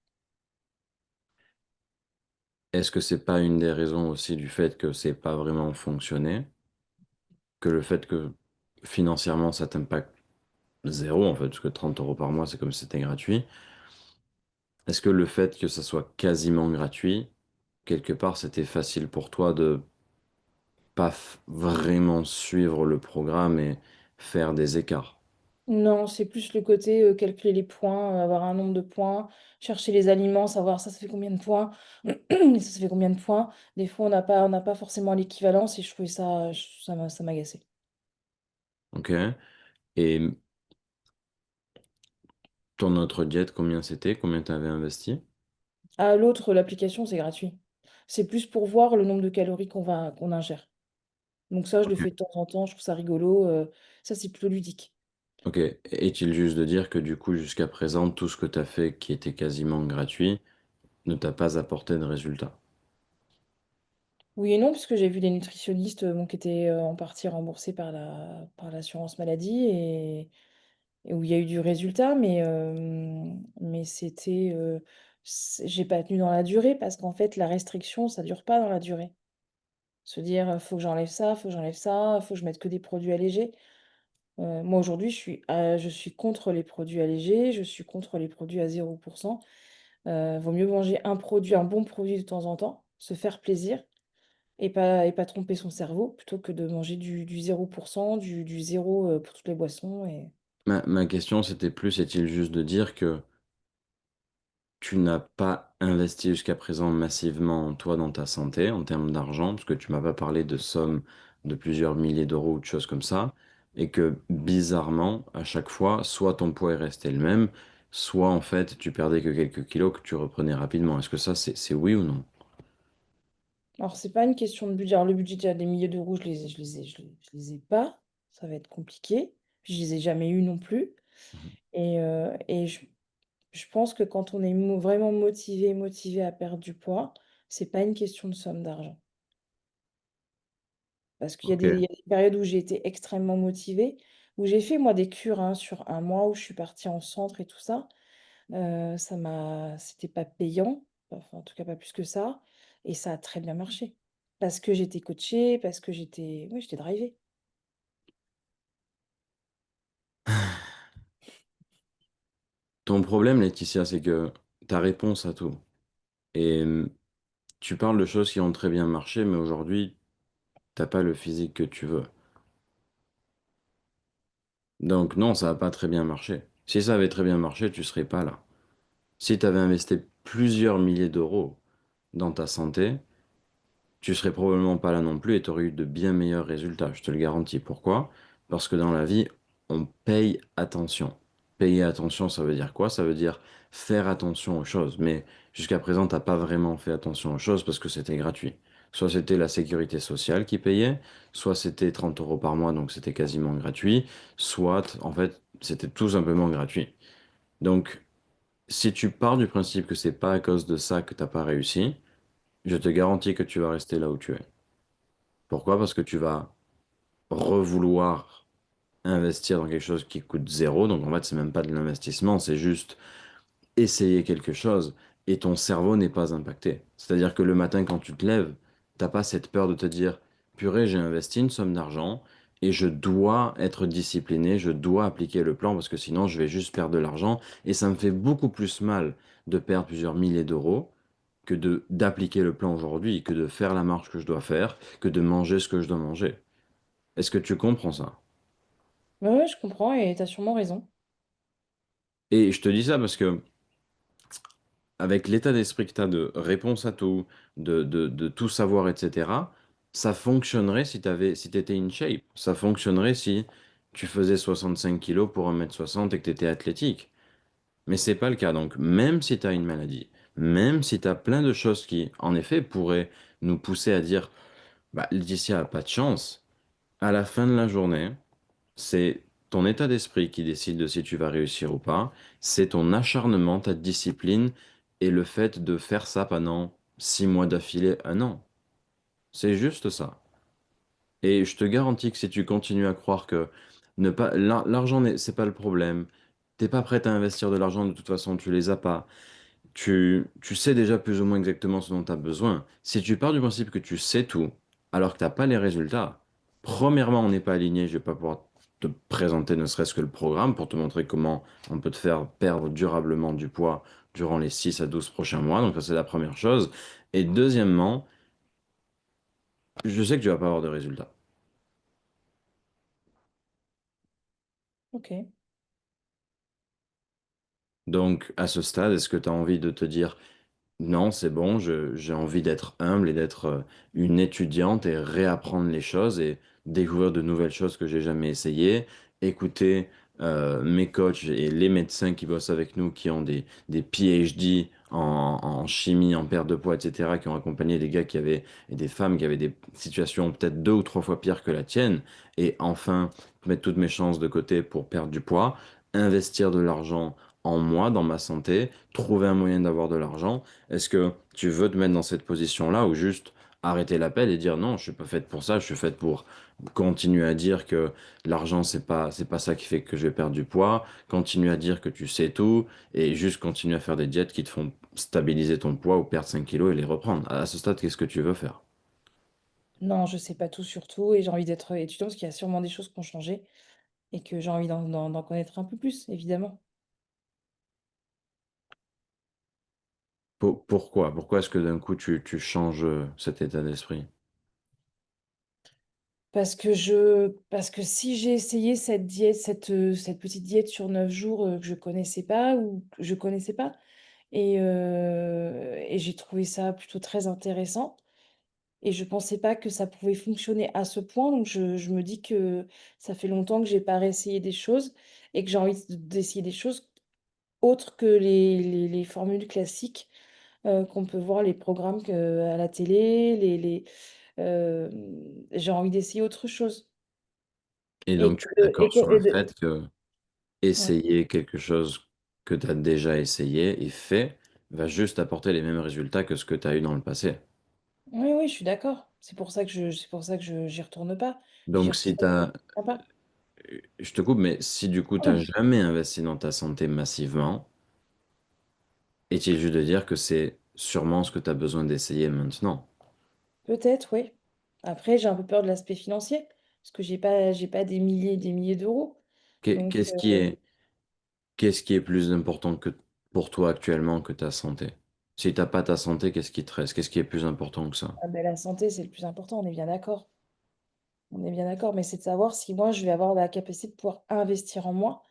Est-ce que c'est pas une des raisons aussi du fait que c'est pas vraiment fonctionné? Que le fait que financièrement ça t'impacte zéro en fait, parce que 30 € par mois c'est comme si c'était gratuit. Est-ce que le fait que ça soit quasiment gratuit, quelque part c'était facile pour toi de pas vraiment suivre le programme et faire des écarts? Non, c'est plus le côté, calculer les points, avoir un nombre de points, chercher les aliments, savoir ça fait combien de points, ça fait combien de points. Des fois, on n'a pas forcément l'équivalence et je trouvais ça m'agaçait. Ok. Et ton autre diète, combien c'était? Combien tu avais investi? Ah, l'autre, l'application, c'est gratuit. C'est plus pour voir le nombre de calories qu'on ingère. Donc ça, je le Ok. fais de temps en temps, je trouve ça rigolo, ça, c'est plutôt ludique. Ok. Est-il juste de dire que du coup, jusqu'à présent, tout ce que tu as fait qui était quasiment gratuit ne t'a pas apporté de résultat? Oui et non, puisque j'ai vu des nutritionnistes, bon, qui étaient, en partie remboursés par l'assurance maladie, et où il y a eu du résultat, mais j'ai pas tenu dans la durée parce qu'en fait, la restriction, ça dure pas dans la durée. Se dire, «Faut que j'enlève ça, faut que j'enlève ça, faut que je mette que des produits allégés». Moi, aujourd'hui, je suis contre les produits allégés, je suis contre les produits à 0%. Vaut mieux manger un bon produit de temps en temps, se faire plaisir et pas tromper son cerveau plutôt que de manger du 0%, du 0, pour toutes les boissons. Et Ma question, c'était plus, est-il juste de dire que tu n'as pas investi jusqu'à présent massivement en toi, dans ta santé, en termes d'argent, parce que tu m'as pas parlé de sommes de plusieurs milliers d'euros ou de choses comme ça, et que bizarrement, à chaque fois, soit ton poids est resté le même, soit en fait tu perdais que quelques kilos que tu reprenais rapidement. Est-ce que ça c'est oui ou non? Alors, c'est pas une question de budget. Alors, le budget, déjà, les milliers d'euros, je les ai pas. Ça va être compliqué. Puis, je les ai jamais eus non plus. Mhm. Et je pense que quand on est vraiment motivé à perdre du poids, c'est pas une question de somme d'argent. Parce Ok. il y a des périodes où j'ai été extrêmement motivée, où j'ai fait, moi, des cures hein, sur un mois, où je suis partie en centre et tout ça. C'était pas payant, enfin, en tout cas pas plus que ça. Et ça a très bien marché. Parce que j'étais coachée, parce que oui, j'étais drivée. Ton problème, Laetitia, c'est que ta réponse à tout. Et tu parles de choses qui ont très bien marché, mais aujourd'hui, t'as pas le physique que tu veux. Donc non, ça va pas très bien marché. Si ça avait très bien marché, tu serais pas là. Si tu avais investi plusieurs milliers d'euros dans ta santé, tu serais probablement pas là non plus et tu aurais eu de bien meilleurs résultats, je te le garantis. Pourquoi? Parce que dans la vie, on paye attention. Payer attention, ça veut dire quoi? Ça veut dire faire attention aux choses. Mais jusqu'à présent, t'as pas vraiment fait attention aux choses parce que c'était gratuit. Soit c'était la sécurité sociale qui payait, soit c'était 30 euros par mois, donc c'était quasiment gratuit, soit en fait c'était tout simplement gratuit. Donc si tu pars du principe que c'est pas à cause de ça que t'as pas réussi, je te garantis que tu vas rester là où tu es. Pourquoi? Parce que tu vas revouloir investir dans quelque chose qui coûte zéro. Donc en fait, c'est même pas de l'investissement, c'est juste essayer quelque chose et ton cerveau n'est pas impacté. C'est-à-dire que le matin, quand tu te lèves, t'as pas cette peur de te dire, purée, j'ai investi une somme d'argent et je dois être discipliné, je dois appliquer le plan parce que sinon je vais juste perdre de l'argent et ça me fait beaucoup plus mal de perdre plusieurs milliers d'euros que de d'appliquer le plan aujourd'hui, que de faire la marche que je dois faire, que de manger ce que je dois manger. Est-ce que tu comprends ça? Ouais, ouais, je comprends et tu as sûrement raison. Et je te dis ça parce que avec l'état d'esprit que tu as de réponse à tout, de tout savoir, etc., ça fonctionnerait si si tu étais in shape. Ça fonctionnerait si tu faisais 65 kilos pour 1,60 m et que tu étais athlétique. Mais c'est pas le cas. Donc, même si tu as une maladie, même si tu as plein de choses qui, en effet, pourraient nous pousser à dire, bah, Laetitia a pas de chance, à la fin de la journée, c'est ton état d'esprit qui décide de si tu vas réussir ou pas. C'est ton acharnement, ta discipline et le fait de faire ça pendant 6 mois d'affilée, un an. C'est juste ça. Et je te garantis que si tu continues à croire que ne pas, l'argent, c'est pas le problème, t'es pas prêt à investir de l'argent, de toute façon, tu les as pas. Tu sais déjà plus ou moins exactement ce dont tu as besoin. Si tu pars du principe que tu sais tout, alors que tu n'as pas les résultats, premièrement, on n'est pas aligné, je vais pas pouvoir te présenter ne serait-ce que le programme pour te montrer comment on peut te faire perdre durablement du poids durant les 6 à 12 prochains mois. Donc ça, c'est la première chose. Et deuxièmement, je sais que tu vas pas avoir de résultats. Ok. Donc à ce stade, est-ce que tu as envie de te dire, non, c'est bon, j'ai envie d'être humble et d'être une étudiante et réapprendre les choses et découvrir de nouvelles choses que j'ai jamais essayées, écouter mes coachs et les médecins qui bossent avec nous, qui ont des PhD en chimie, en perte de poids, etc., qui ont accompagné des gars qui avaient, et des femmes qui avaient des situations peut-être 2 ou 3 fois pires que la tienne, et enfin mettre toutes mes chances de côté pour perdre du poids, investir de l'argent en moi, dans ma santé, trouver un moyen d'avoir de l'argent. Est-ce que tu veux te mettre dans cette position-là ou juste arrêter l'appel et dire non, je suis pas faite pour ça, je suis faite pour continuer à dire que l'argent, c'est pas ça qui fait que je vais perdre du poids, continuer à dire que tu sais tout et juste continuer à faire des diètes qui te font stabiliser ton poids ou perdre 5 kilos et les reprendre. À ce stade, qu'est-ce que tu veux faire? Non, je sais pas tout sur tout et j'ai envie d'être étudiante parce qu'il y a sûrement des choses qui ont changé et que j'ai envie d'en connaître un peu plus, évidemment. Pourquoi? Pourquoi est-ce que d'un coup tu changes cet état d'esprit? Parce que si j'ai essayé cette diète, cette petite diète sur 9 jours que je connaissais pas ou que je connaissais pas, et j'ai trouvé ça plutôt très intéressant. et je pensais pas que ça pouvait fonctionner à ce point. Donc je me dis que ça fait longtemps que j'ai pas réessayé des choses et que j'ai envie d'essayer des choses autres que les formules classiques, qu'on peut voir, les programmes à la télé, j'ai envie d'essayer autre chose. Et Et donc, tu es d'accord sur le fait que ouais. essayer quelque chose que tu as déjà essayé et fait va juste apporter les mêmes résultats que ce que tu as eu dans le passé. Oui, oui, je suis d'accord. C'est pour ça que j'y retourne pas. J'y Donc, si tu retourne as, pas. je te coupe, mais si du coup, tu n'as jamais investi dans ta santé massivement, est-il juste de dire que c'est sûrement ce que tu as besoin d'essayer maintenant? Peut-être, oui. Après, j'ai un peu peur de l'aspect financier, parce que j'ai pas des milliers d'euros. Qu'est- Donc, Qu'est-ce qui est, qu'est-ce qui est plus important que pour toi actuellement que ta santé? Si t'as pas ta santé, qu'est-ce qui te reste? Qu'est-ce qui est plus important que ça? ah ben, la santé, c'est le plus important, on est bien d'accord. On est bien d'accord, mais c'est de savoir si moi, je vais avoir la capacité de pouvoir investir en moi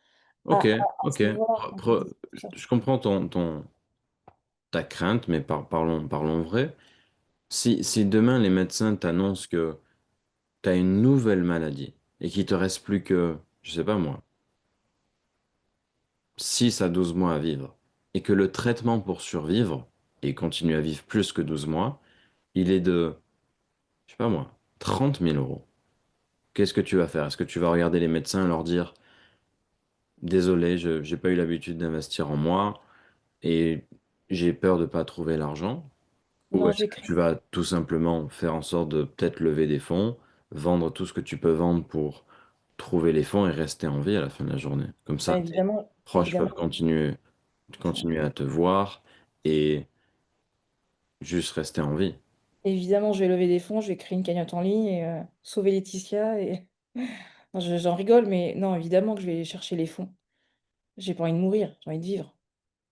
Ok, à ok. ce niveau-là, en fait. C'est pour ça. Je comprends ta crainte, mais parlons vrai. Si demain les médecins t'annoncent que tu as une nouvelle maladie et qu'il te reste plus que, je sais pas moi, 6 à 12 mois à vivre, et que le traitement pour survivre, et continuer à vivre plus que 12 mois, il est de, je sais pas moi, 30 000 euros. Qu'est-ce que tu vas faire? Est-ce que tu vas regarder les médecins et leur dire, désolé, je n'ai pas eu l'habitude d'investir en moi et j'ai peur de pas trouver l'argent? Ou Non, est-ce j'ai que tu cru. vas tout simplement faire en sorte de peut-être lever des fonds, vendre tout ce que tu peux vendre pour trouver les fonds et rester en vie à la fin de la journée? Comme Bah, ça, tes évidemment, proches évidemment. peuvent continuer à te voir et juste rester en vie. Évidemment, je vais lever des fonds, je vais créer une cagnotte en ligne et sauver Laetitia et non, j'en rigole, mais non, évidemment que je vais chercher les fonds. J'ai pas envie de mourir, j'ai envie de vivre.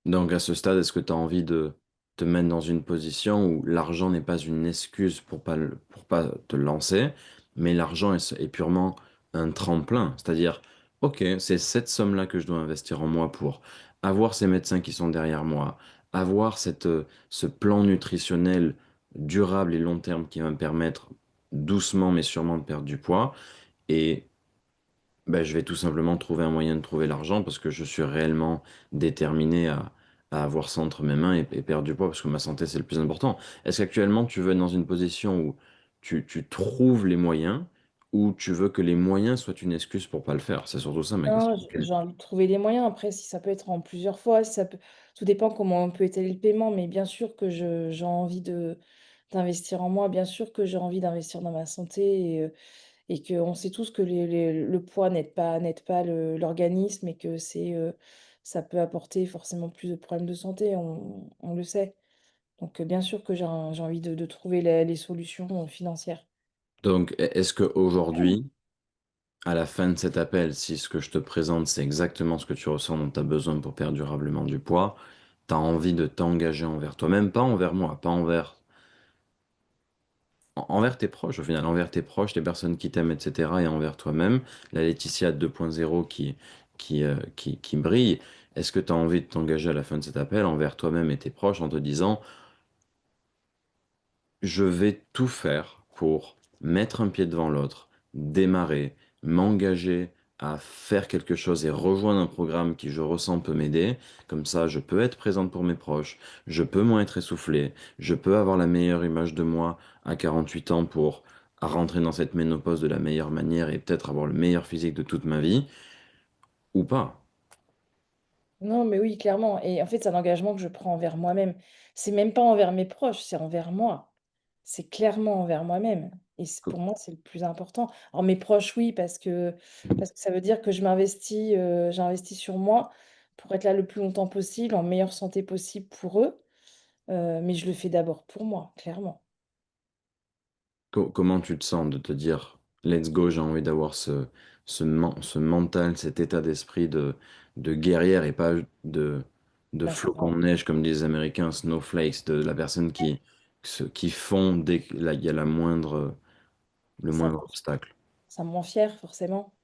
Donc à ce stade, est-ce que tu as envie de te mettre dans une position où l'argent n'est pas une excuse pour pas te lancer, mais l'argent est purement un tremplin? C'est-à-dire, OK, c'est cette somme-là que je dois investir en moi pour avoir ces médecins qui sont derrière moi, avoir ce plan nutritionnel durable et long terme qui va me permettre doucement mais sûrement de perdre du poids. Et ben, je vais tout simplement trouver un moyen de trouver l'argent parce que je suis réellement déterminé à avoir ça entre mes mains et perdre du poids parce que ma santé, c'est le plus important. Est-ce qu'actuellement, tu veux être dans une position où tu trouves les moyens ou tu veux que les moyens soient une excuse pour pas le faire? C'est surtout ça ma question. Non, j'ai envie de trouver les moyens. Après, si ça peut être en plusieurs fois, si ça peut, tout dépend comment on peut étaler le paiement, mais bien sûr que j'ai envie d'investir en moi, bien sûr que j'ai envie d'investir dans ma santé et qu'on sait tous que le poids n'aide pas l'organisme et que ça peut apporter forcément plus de problèmes de santé, on le sait. Donc, bien sûr que j'ai envie de trouver les solutions financières. Donc, est-ce qu'aujourd'hui, à la fin de cet appel, si ce que je te présente, c'est exactement ce que tu ressens dont tu as besoin pour perdre durablement du poids, tu as envie de t'engager envers toi-même, pas envers moi, pas envers envers tes proches, au final, envers tes proches, les personnes qui t'aiment, etc., et envers toi-même, la Laetitia 2.0 qui brille, est-ce que tu as envie de t'engager à la fin de cet appel envers toi-même et tes proches en te disant, je vais tout faire pour mettre un pied devant l'autre, démarrer, m'engager à faire quelque chose et rejoindre un programme qui, je ressens, peut m'aider. Comme ça, je peux être présente pour mes proches, je peux moins être essoufflé, je peux avoir la meilleure image de moi à 48 ans pour rentrer dans cette ménopause de la meilleure manière et peut-être avoir le meilleur physique de toute ma vie, ou pas. Non, mais oui, clairement. Et en fait, c'est un engagement que je prends envers moi-même. C'est même pas envers mes proches, c'est envers moi. C'est clairement envers moi-même. Et pour moi, c'est le plus important. Alors, mes proches, oui, parce que ça veut dire que j'investis sur moi pour être là le plus longtemps possible, en meilleure santé possible pour eux. Mais je le fais d'abord pour moi, clairement. Comment tu te sens de te dire, let's go, j'ai envie d'avoir ce mental, cet état d'esprit de guerrière et pas de Bah, ça flocon de neige, comme disent les Américains, snowflakes, de la personne qui fond dès qu'il y a le ça, moindre obstacle. ça me rend fière, forcément.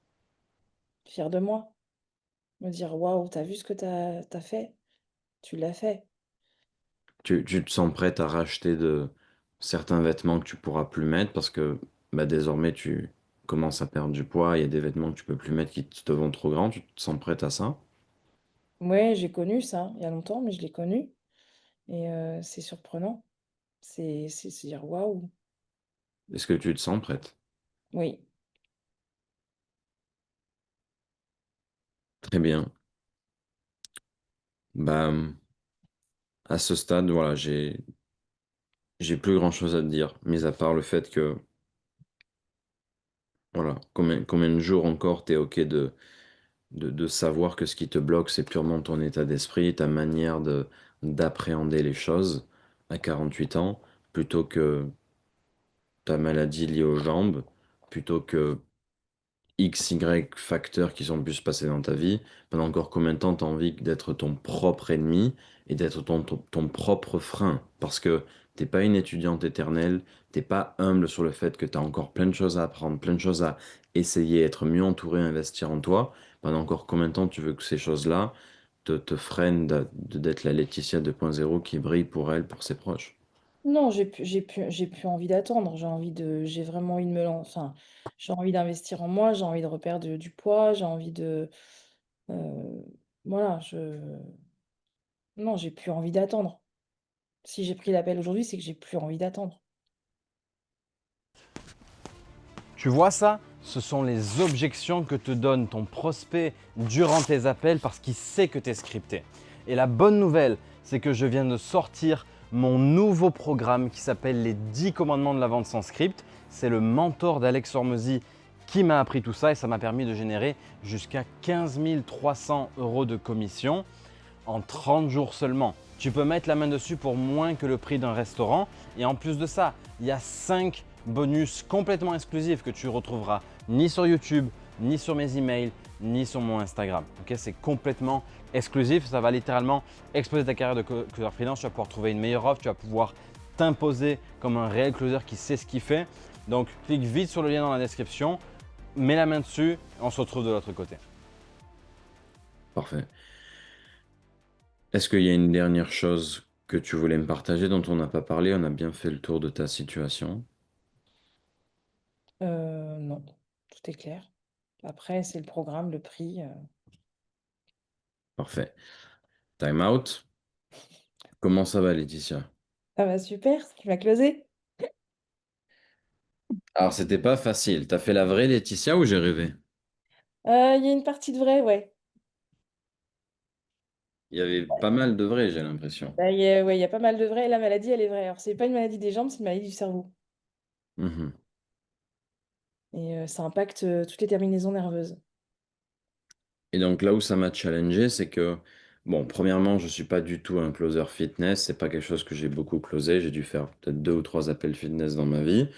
Fière de moi. Me dire, waouh, t'as vu ce que t'as fait? Tu l'as fait. Tu te sens prête à racheter certains vêtements que tu pourras plus mettre parce que bah, désormais tu commences à perdre du poids, il y a des vêtements que tu peux plus mettre qui te vont trop grands, tu te sens prête à ça? Ouais, j'ai connu ça il y a longtemps, mais je l'ai connu et c'est surprenant. C'est se dire: «Waouh!» Est-ce que tu te sens prête? Oui. Très bien. Bah, à ce stade, voilà, j'ai plus grand-chose à te dire, mis à part le fait que, voilà, combien de jours encore t'es OK de savoir que ce qui te bloque, c'est purement ton état d'esprit, ta manière d'appréhender les choses à 48 ans, plutôt que ta maladie liée aux jambes, plutôt que X, Y facteurs qui ont pu se passer dans ta vie, pendant encore combien de temps tu as envie d'être ton propre ennemi et d'être ton propre frein? Parce que t'es pas une étudiante éternelle, t'es pas humble sur le fait que tu as encore plein de choses à apprendre, plein de choses à essayer, être mieux entouré, investir en toi. Pendant encore combien de temps tu veux que ces choses-là te freinent d'être la Laetitia 2.0 qui brille pour elle, pour ses proches? Non, j'ai plus envie d'attendre. J'ai vraiment envie de me lan enfin, j'ai envie d'investir en moi, j'ai envie de reperdre du poids, j'ai envie de, voilà, non, j'ai plus envie d'attendre. Si j'ai pris l'appel aujourd'hui, c'est que j'ai plus envie d'attendre. Tu vois ça? Ce sont les objections que te donne ton prospect durant tes appels parce qu'il sait que tu es scripté. Et la bonne nouvelle, c'est que je viens de sortir mon nouveau programme qui s'appelle les 10 commandements de la vente sans script. C'est le mentor d'Alex Hormozy qui m'a appris tout ça et ça m'a permis de générer jusqu'à 15 300 € de commission en 30 jours seulement. Tu peux mettre la main dessus pour moins que le prix d'un restaurant. Et en plus de ça, il y a 5 bonus complètement exclusifs que tu retrouveras ni sur YouTube, ni sur mes emails, ni sur mon Instagram. Okay, c'est complètement exclusif. Ça va littéralement exploser ta carrière de closer freelance. Tu vas pouvoir trouver une meilleure offre. Tu vas pouvoir t'imposer comme un réel closer qui sait ce qu'il fait. Donc, clique vite sur le lien dans la description, mets la main dessus et on se retrouve de l'autre côté. Parfait. Est-ce qu'il y a une dernière chose que tu voulais me partager dont on n'a pas parlé? On a bien fait le tour de ta situation. Non, tout est clair. Après, c'est le programme, le prix, Parfait. Time out. Comment ça va, Laetitia? ça va super, tu m'as closé? Alors, c'était pas facile. T'as fait la vraie Laetitia ou j'ai rêvé? Il y a une partie de vrai, ouais. Il y avait pas mal de vrai, j'ai l'impression. Bah, ouais, il y a pas mal de vrai. La maladie, elle est vraie. Alors, c'est pas une maladie des jambes, c'est une maladie du cerveau Mhm. et ça impacte, toutes les terminaisons nerveuses. Et donc là où ça m'a challengé, c'est que, bon, premièrement, je suis pas du tout un closer fitness. C'est pas quelque chose que j'ai beaucoup closé. J'ai dû faire peut-être 2 ou 3 appels fitness dans ma vie.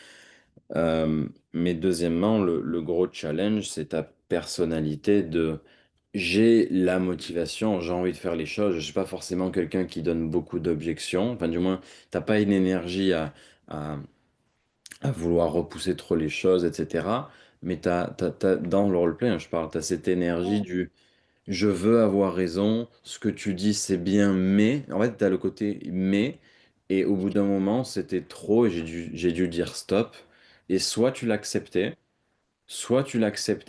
Mais deuxièmement, le gros challenge, c'est ta personnalité de j'ai la motivation, j'ai envie de faire les choses. Je suis pas forcément quelqu'un qui donne beaucoup d'objections. Enfin, du moins, t'as pas une énergie à, à vouloir repousser trop les choses, etc. Mais dans le roleplay, hein, je parle, tu as cette énergie du je veux avoir raison, ce que tu dis c'est bien, mais en fait, tu as le côté mais, et au bout d'un moment, c'était trop et j'ai dû dire stop. Et soit tu l'acceptais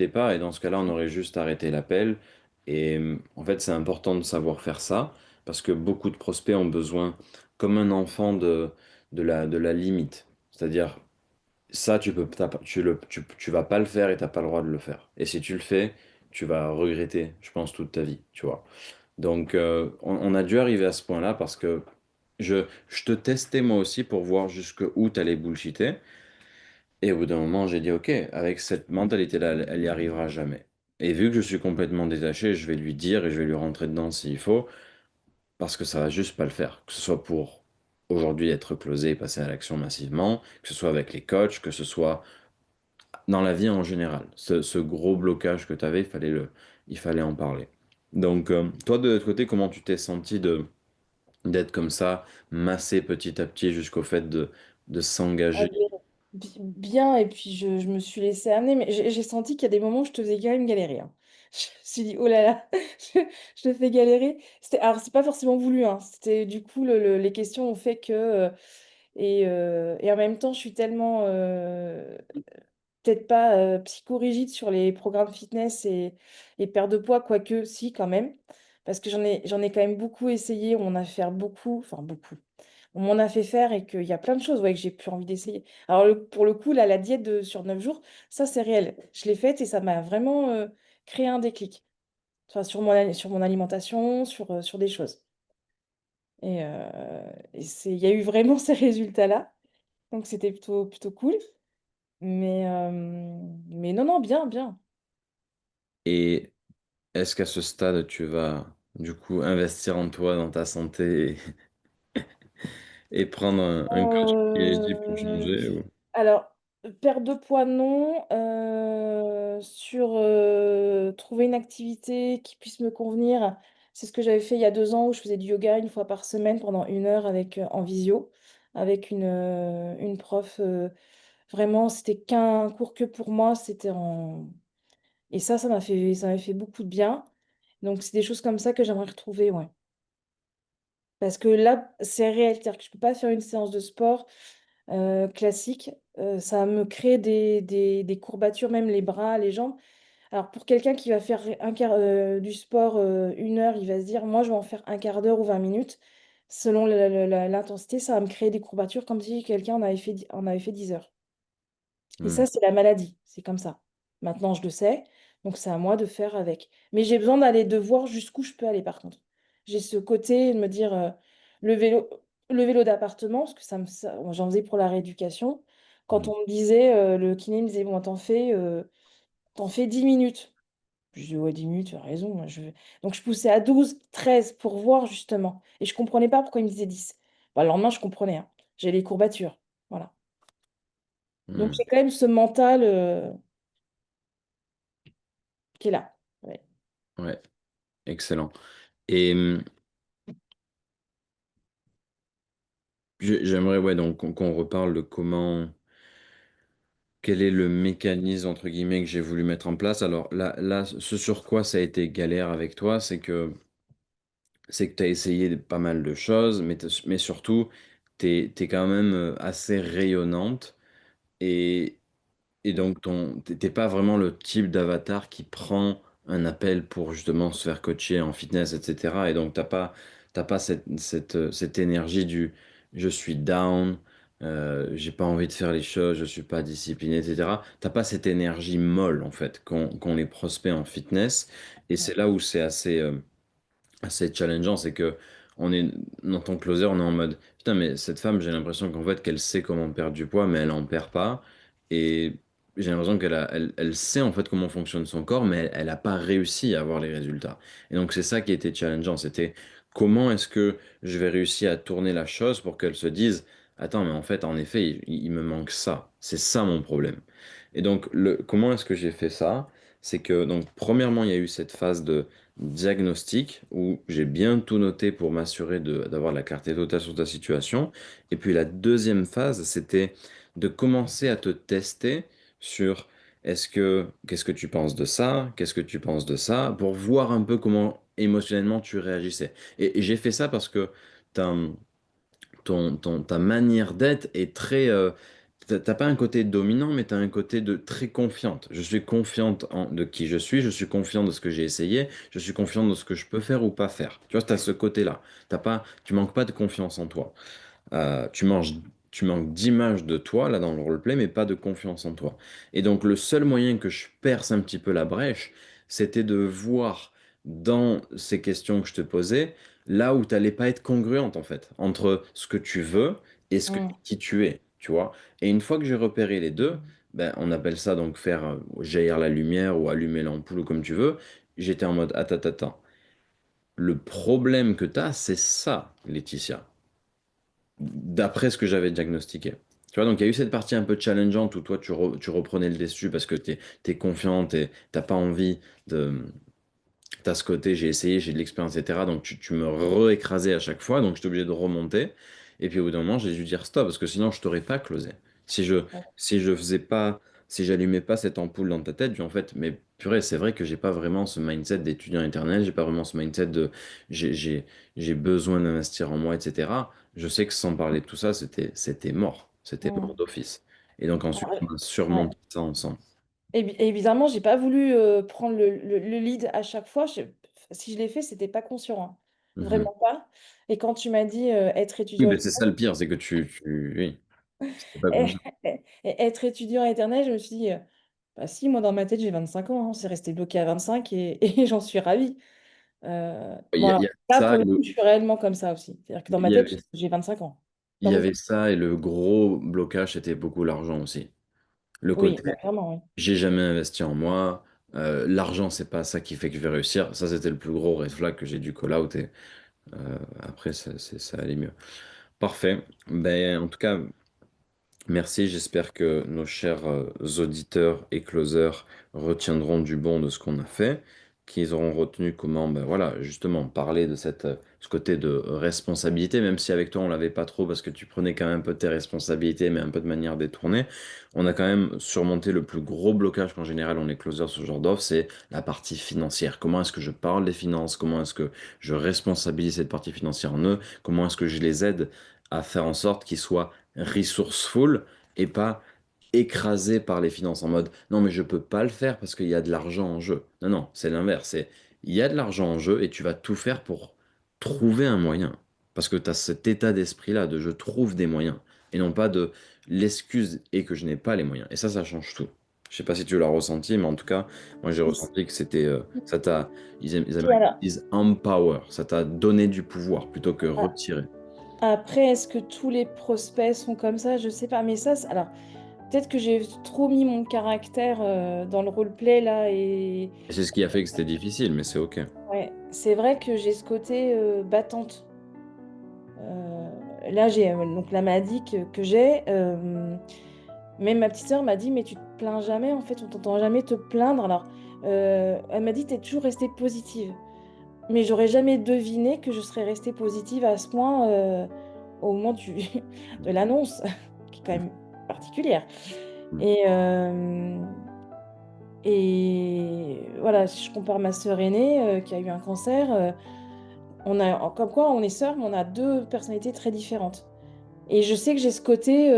pas, et dans ce cas-là, on aurait juste arrêté l'appel. Et en fait, c'est important de savoir faire ça, parce que beaucoup de prospects ont besoin, comme un enfant, de la limite. C'est-à-dire, ça, tu vas pas le faire et t'as pas le droit de le faire. Et si tu le fais, tu vas regretter, je pense, toute ta vie, tu vois. Donc, on a dû arriver à ce point-là parce que je te testais moi aussi pour voir jusqu'où t'allais bullshiter. Et au bout d'un moment, j'ai dit, OK, avec cette mentalité-là, elle y arrivera jamais. Et vu que je suis complètement détaché, je vais lui dire et je vais lui rentrer dedans s'il faut, parce que ça va juste pas le faire. Que ce soit pour aujourd'hui être closé et passer à l'action massivement, que ce soit avec les coachs, que ce soit dans la vie en général. Ce gros blocage que tu avais, il fallait en parler. Donc, toi, de l'autre côté, comment tu t'es senti d'être comme ça, massé petit à petit jusqu'au fait de Ah, s'engager? bien, et puis je me suis laissée amener, mais j'ai senti qu'il y a des moments où je te faisais quand même galérer, hein. Je me suis dit: «Oh là là, je je te fais galérer». Alors c'est pas forcément voulu, hein, c'était du coup les questions ont fait que, Et en même temps, je suis tellement, peut-être pas psychorigide sur les programmes fitness et perte de poids, quoique si quand même, parce que j'en ai quand même beaucoup essayé, on m'en a fait beaucoup, enfin beaucoup, on m'en a fait faire et qu'il y a plein de choses ouais, que j'ai plus envie d'essayer. Alors pour le coup, là, la diète sur 9 jours, ça c'est réel. Je l'ai faite et ça m'a vraiment créé un déclic. Enfin, sur mon alimentation, sur des choses. Il y a eu vraiment ces résultats-là. Donc c'était plutôt cool. Mais non, non, bien, bien. Et est-ce qu'à ce stade, tu vas du coup investir en toi, dans ta santé et prendre un coach PhD pour Euh, changer alors, perte de poids, non. Trouver une activité qui puisse me convenir, c'est ce que j'avais fait il y a 2 ans où je faisais du yoga une fois par semaine pendant 1 heure en visio avec une prof. Vraiment, c'était qu'un cours que pour moi. Et ça m'a fait beaucoup de bien. Donc, c'est des choses comme ça que j'aimerais retrouver, ouais. Parce que là, c'est réel, c'est-à-dire que je peux pas faire une séance de sport classique. Ça me crée des courbatures, même les bras, les jambes. Alors, pour quelqu'un qui va faire du sport 1 heure, il va se dire, moi, je vais en faire un quart d'heure ou 20 minutes. Selon l'intensité, ça va me créer des courbatures comme si quelqu'un en avait fait 10 heures. Et Hmm. ça, c'est la maladie. C'est comme ça. Maintenant, je le sais. Donc, c'est à moi de faire avec. Mais j'ai besoin de voir jusqu'où je peux aller, par contre. J'ai ce côté de me dire, le vélo, le vélo d'appartement, parce que j'en faisais pour la rééducation. Quand Hmm. on me disait, le kiné me disait, bon, t'en fais 10 minutes. Je dis, ouais, 10 minutes, tu as raison. Donc, je poussais à 12, 13 pour voir, justement. Et je comprenais pas pourquoi il me disait 10. Bah, le lendemain, je comprenais, hein. J'ai les courbatures. Voilà. Donc, Hmm. j'ai quand même ce mental. Qui est là. Ouais. Ouais, excellent. Et j'aimerais ouais, donc qu'on reparle de quel est le mécanisme entre guillemets que j'ai voulu mettre en place. Alors là, ce sur quoi ça a été galère avec toi, c'est que tu as essayé pas mal de choses, mais surtout, t'es quand même assez rayonnante. Et, et donc, t'es pas vraiment le type d'avatar qui prend un appel pour justement se faire coacher en fitness, etc. Et donc, t'as pas cette énergie du je suis down, j'ai pas envie de faire les choses, je suis pas discipliné, etc. T'as pas cette énergie molle, en fait, qu'ont les prospects en fitness. Et Ouais. c'est là où c'est assez challengeant, c'est que on est dans ton closer, on est en mode putain, mais cette femme, j'ai l'impression qu'en fait qu'elle sait comment perdre du poids, mais elle en perd pas. Et j'ai l'impression qu'elle sait en fait comment fonctionne son corps, mais elle a pas réussi à avoir les résultats. Et donc c'est ça qui était challengeant, c'était comment est-ce que je vais réussir à tourner la chose pour qu'elle se dise attends, mais en fait, en effet, il me manque ça. C'est ça mon problème. Et donc, comment est-ce que j'ai fait ça? C'est que, donc, premièrement, il y a eu cette phase de diagnostic où j'ai bien tout noté pour m'assurer d'avoir la clarté totale sur ta situation. Et puis la deuxième phase, c'était de commencer à te tester sur qu'est-ce que tu penses de ça, qu'est-ce que tu penses de ça, pour voir un peu comment émotionnellement tu réagissais. Et j'ai fait ça parce que t'as ta manière d'être est très. T'as pas un côté dominant, mais tu as un côté de très confiante. Je suis confiante de qui je suis, je suis confiante de ce que j'ai essayé, je suis confiante de ce que je peux faire ou pas faire. Tu vois, tu as ce côté-là. Tu manques pas de confiance en toi. Tu manques d'image de toi, là, dans le roleplay, mais pas de confiance en toi. Et donc, le seul moyen que je perce un petit peu la brèche, c'était de voir dans ces questions que je te posais, là où tu n'allais pas être congruente, en fait, entre ce que tu veux et Mm. qui tu es, tu vois. Et une fois que j'ai repéré les deux, ben, on appelle ça donc faire jaillir la lumière ou allumer l'ampoule ou comme tu veux, j'étais en mode, attends, attends, attends. Le problème que tu as, c'est ça, Laetitia d'après ce que j'avais diagnostiqué. Tu vois, donc il y a eu cette partie un peu challengeante où toi tu reprenais le dessus parce que t'es confiante et t'as pas envie de. T'as ce côté, j'ai essayé, j'ai de l'expérience, etc. Donc tu me réécrasais à chaque fois, donc j'étais obligé de remonter. Et puis au bout d'un moment, j'ai dû dire stop parce que sinon je t'aurais pas closé. Si je, Ouais. si je faisais pas, si j'allumais pas cette ampoule dans ta tête, puis en fait, mais purée, c'est vrai que j'ai pas vraiment ce mindset d'étudiant éternel, j'ai pas vraiment ce mindset de j'ai, j'ai, j'ai besoin d'investir en moi, etc. je sais que sans parler de tout ça, c'était mort. C'était mort Mm. d'office. Et donc ensuite, on a Ouais. surmonté ça ensemble. Et évidemment, j'ai pas voulu prendre le lead à chaque fois. Si je l'ai fait, c'était pas conscient, hein. Mhm. Vraiment pas. Et quand tu m'as dit être Oui, étudiant ben c'est ça le pire, c'est que oui, c'était pas et, conscient. et être étudiant éternel, je me suis dit, bah si, moi dans ma tête, j'ai 25 ans, hein. C'est resté bloqué à 25 et j'en suis ravie. Bon, Il alors, y a là, ça, pour le coup, je suis réellement comme ça aussi. C'est-à-dire que dans il ma y tête, avait, j'ai 25 ans. il Dans y mon... avait ça et le gros blocage, c'était beaucoup l'argent aussi. Le Oui, côté, bah, clairement, oui. j'ai jamais investi en moi, l'argent, c'est pas ça qui fait que je vais réussir. Ça, c'était le plus gros red flag que j'ai dû call out et après, ça allait mieux. Parfait. Ben, en tout cas, merci, j'espère que nos chers auditeurs et closers retiendront du bon de ce qu'on a fait, qu'ils auront retenu comment, ben voilà, justement, parler de ce côté de responsabilité, même si avec toi on l'avait pas trop parce que tu prenais quand même un peu tes responsabilités, mais un peu de manière détournée. On a quand même surmonté le plus gros blocage qu'en général on est closer sur ce genre d'offre, c'est la partie financière. Comment est-ce que je parle des finances? Comment est-ce que je responsabilise cette partie financière en eux? Comment est-ce que je les aide à faire en sorte qu'ils soient resourceful et pas écrasé par les finances en mode non mais je peux pas le faire parce qu'il y a de l'argent en jeu. Non, non, c'est l'inverse. C'est il y a de l'argent en jeu et tu vas tout faire pour trouver un moyen. Parce que tu as cet état d'esprit-là de je trouve des moyens et non pas de l'excuse et que je n'ai pas les moyens. Et ça change tout. Je sais pas si tu l'as ressenti, mais en tout cas, moi j'ai ressenti que c'était ça t'a ils Si, alors, disent empower, ça t'a donné du pouvoir plutôt que a- retirer. après, est-ce que tous les prospects sont comme ça? Je sais pas. Mais ça, alors, peut-être que j'ai trop mis mon caractère dans le roleplay là et Et c'est ce qui a fait que c'était difficile, mais c'est ok. ouais, c'est vrai que j'ai ce côté battante. Là, j'ai donc la maladie que j'ai. Même ma petite sœur m'a dit, mais tu te plains jamais, en fait, on t'entend jamais te plaindre. Alors, elle m'a dit, t'es toujours restée positive. Mais j'aurais jamais deviné que je serais restée positive à ce point au moment de l'annonce, qui est quand même particulière. Et, euh, et voilà, si je compare ma sœur aînée qui a eu un cancer, comme quoi on est sœurs, mais on a deux personnalités très différentes. Et je sais que j'ai ce côté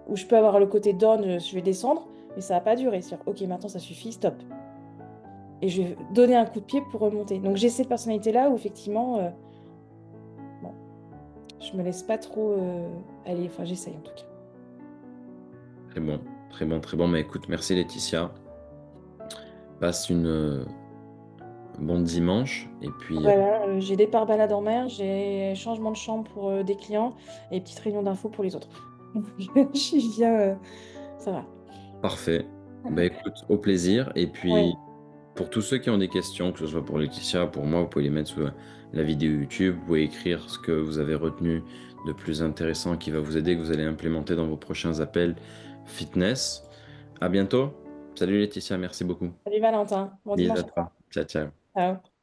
où je peux avoir le côté down, je vais descendre, mais ça va pas durer. C'est-à-dire, ok, maintenant ça suffit, stop. Et je vais donner un coup de pied pour remonter. Donc j'ai cette personnalité-là où effectivement, bon, je me laisse pas trop aller. Enfin, j'essaye en tout cas. Très bon, très bon, très bon. Mais écoute, merci Laetitia. Passe une bon dimanche et puis Voilà, j'ai départ balade en mer, j'ai changement de chambre pour des clients et petite réunion d'infos pour les autres. J'y viens, ça va. parfait. Bah écoute, au plaisir. Et Ouais, puis pour tous ceux qui ont des questions, que ce soit pour Laetitia, pour moi, vous pouvez les mettre sous la vidéo YouTube. Vous pouvez écrire ce que vous avez retenu de plus intéressant qui va vous aider, que vous allez implémenter dans vos prochains appels fitness. À bientôt. Salut Laetitia, merci beaucoup. salut Valentin, bon Bisous à dimanche à toi. toi. Ciao, ciao. Ciao.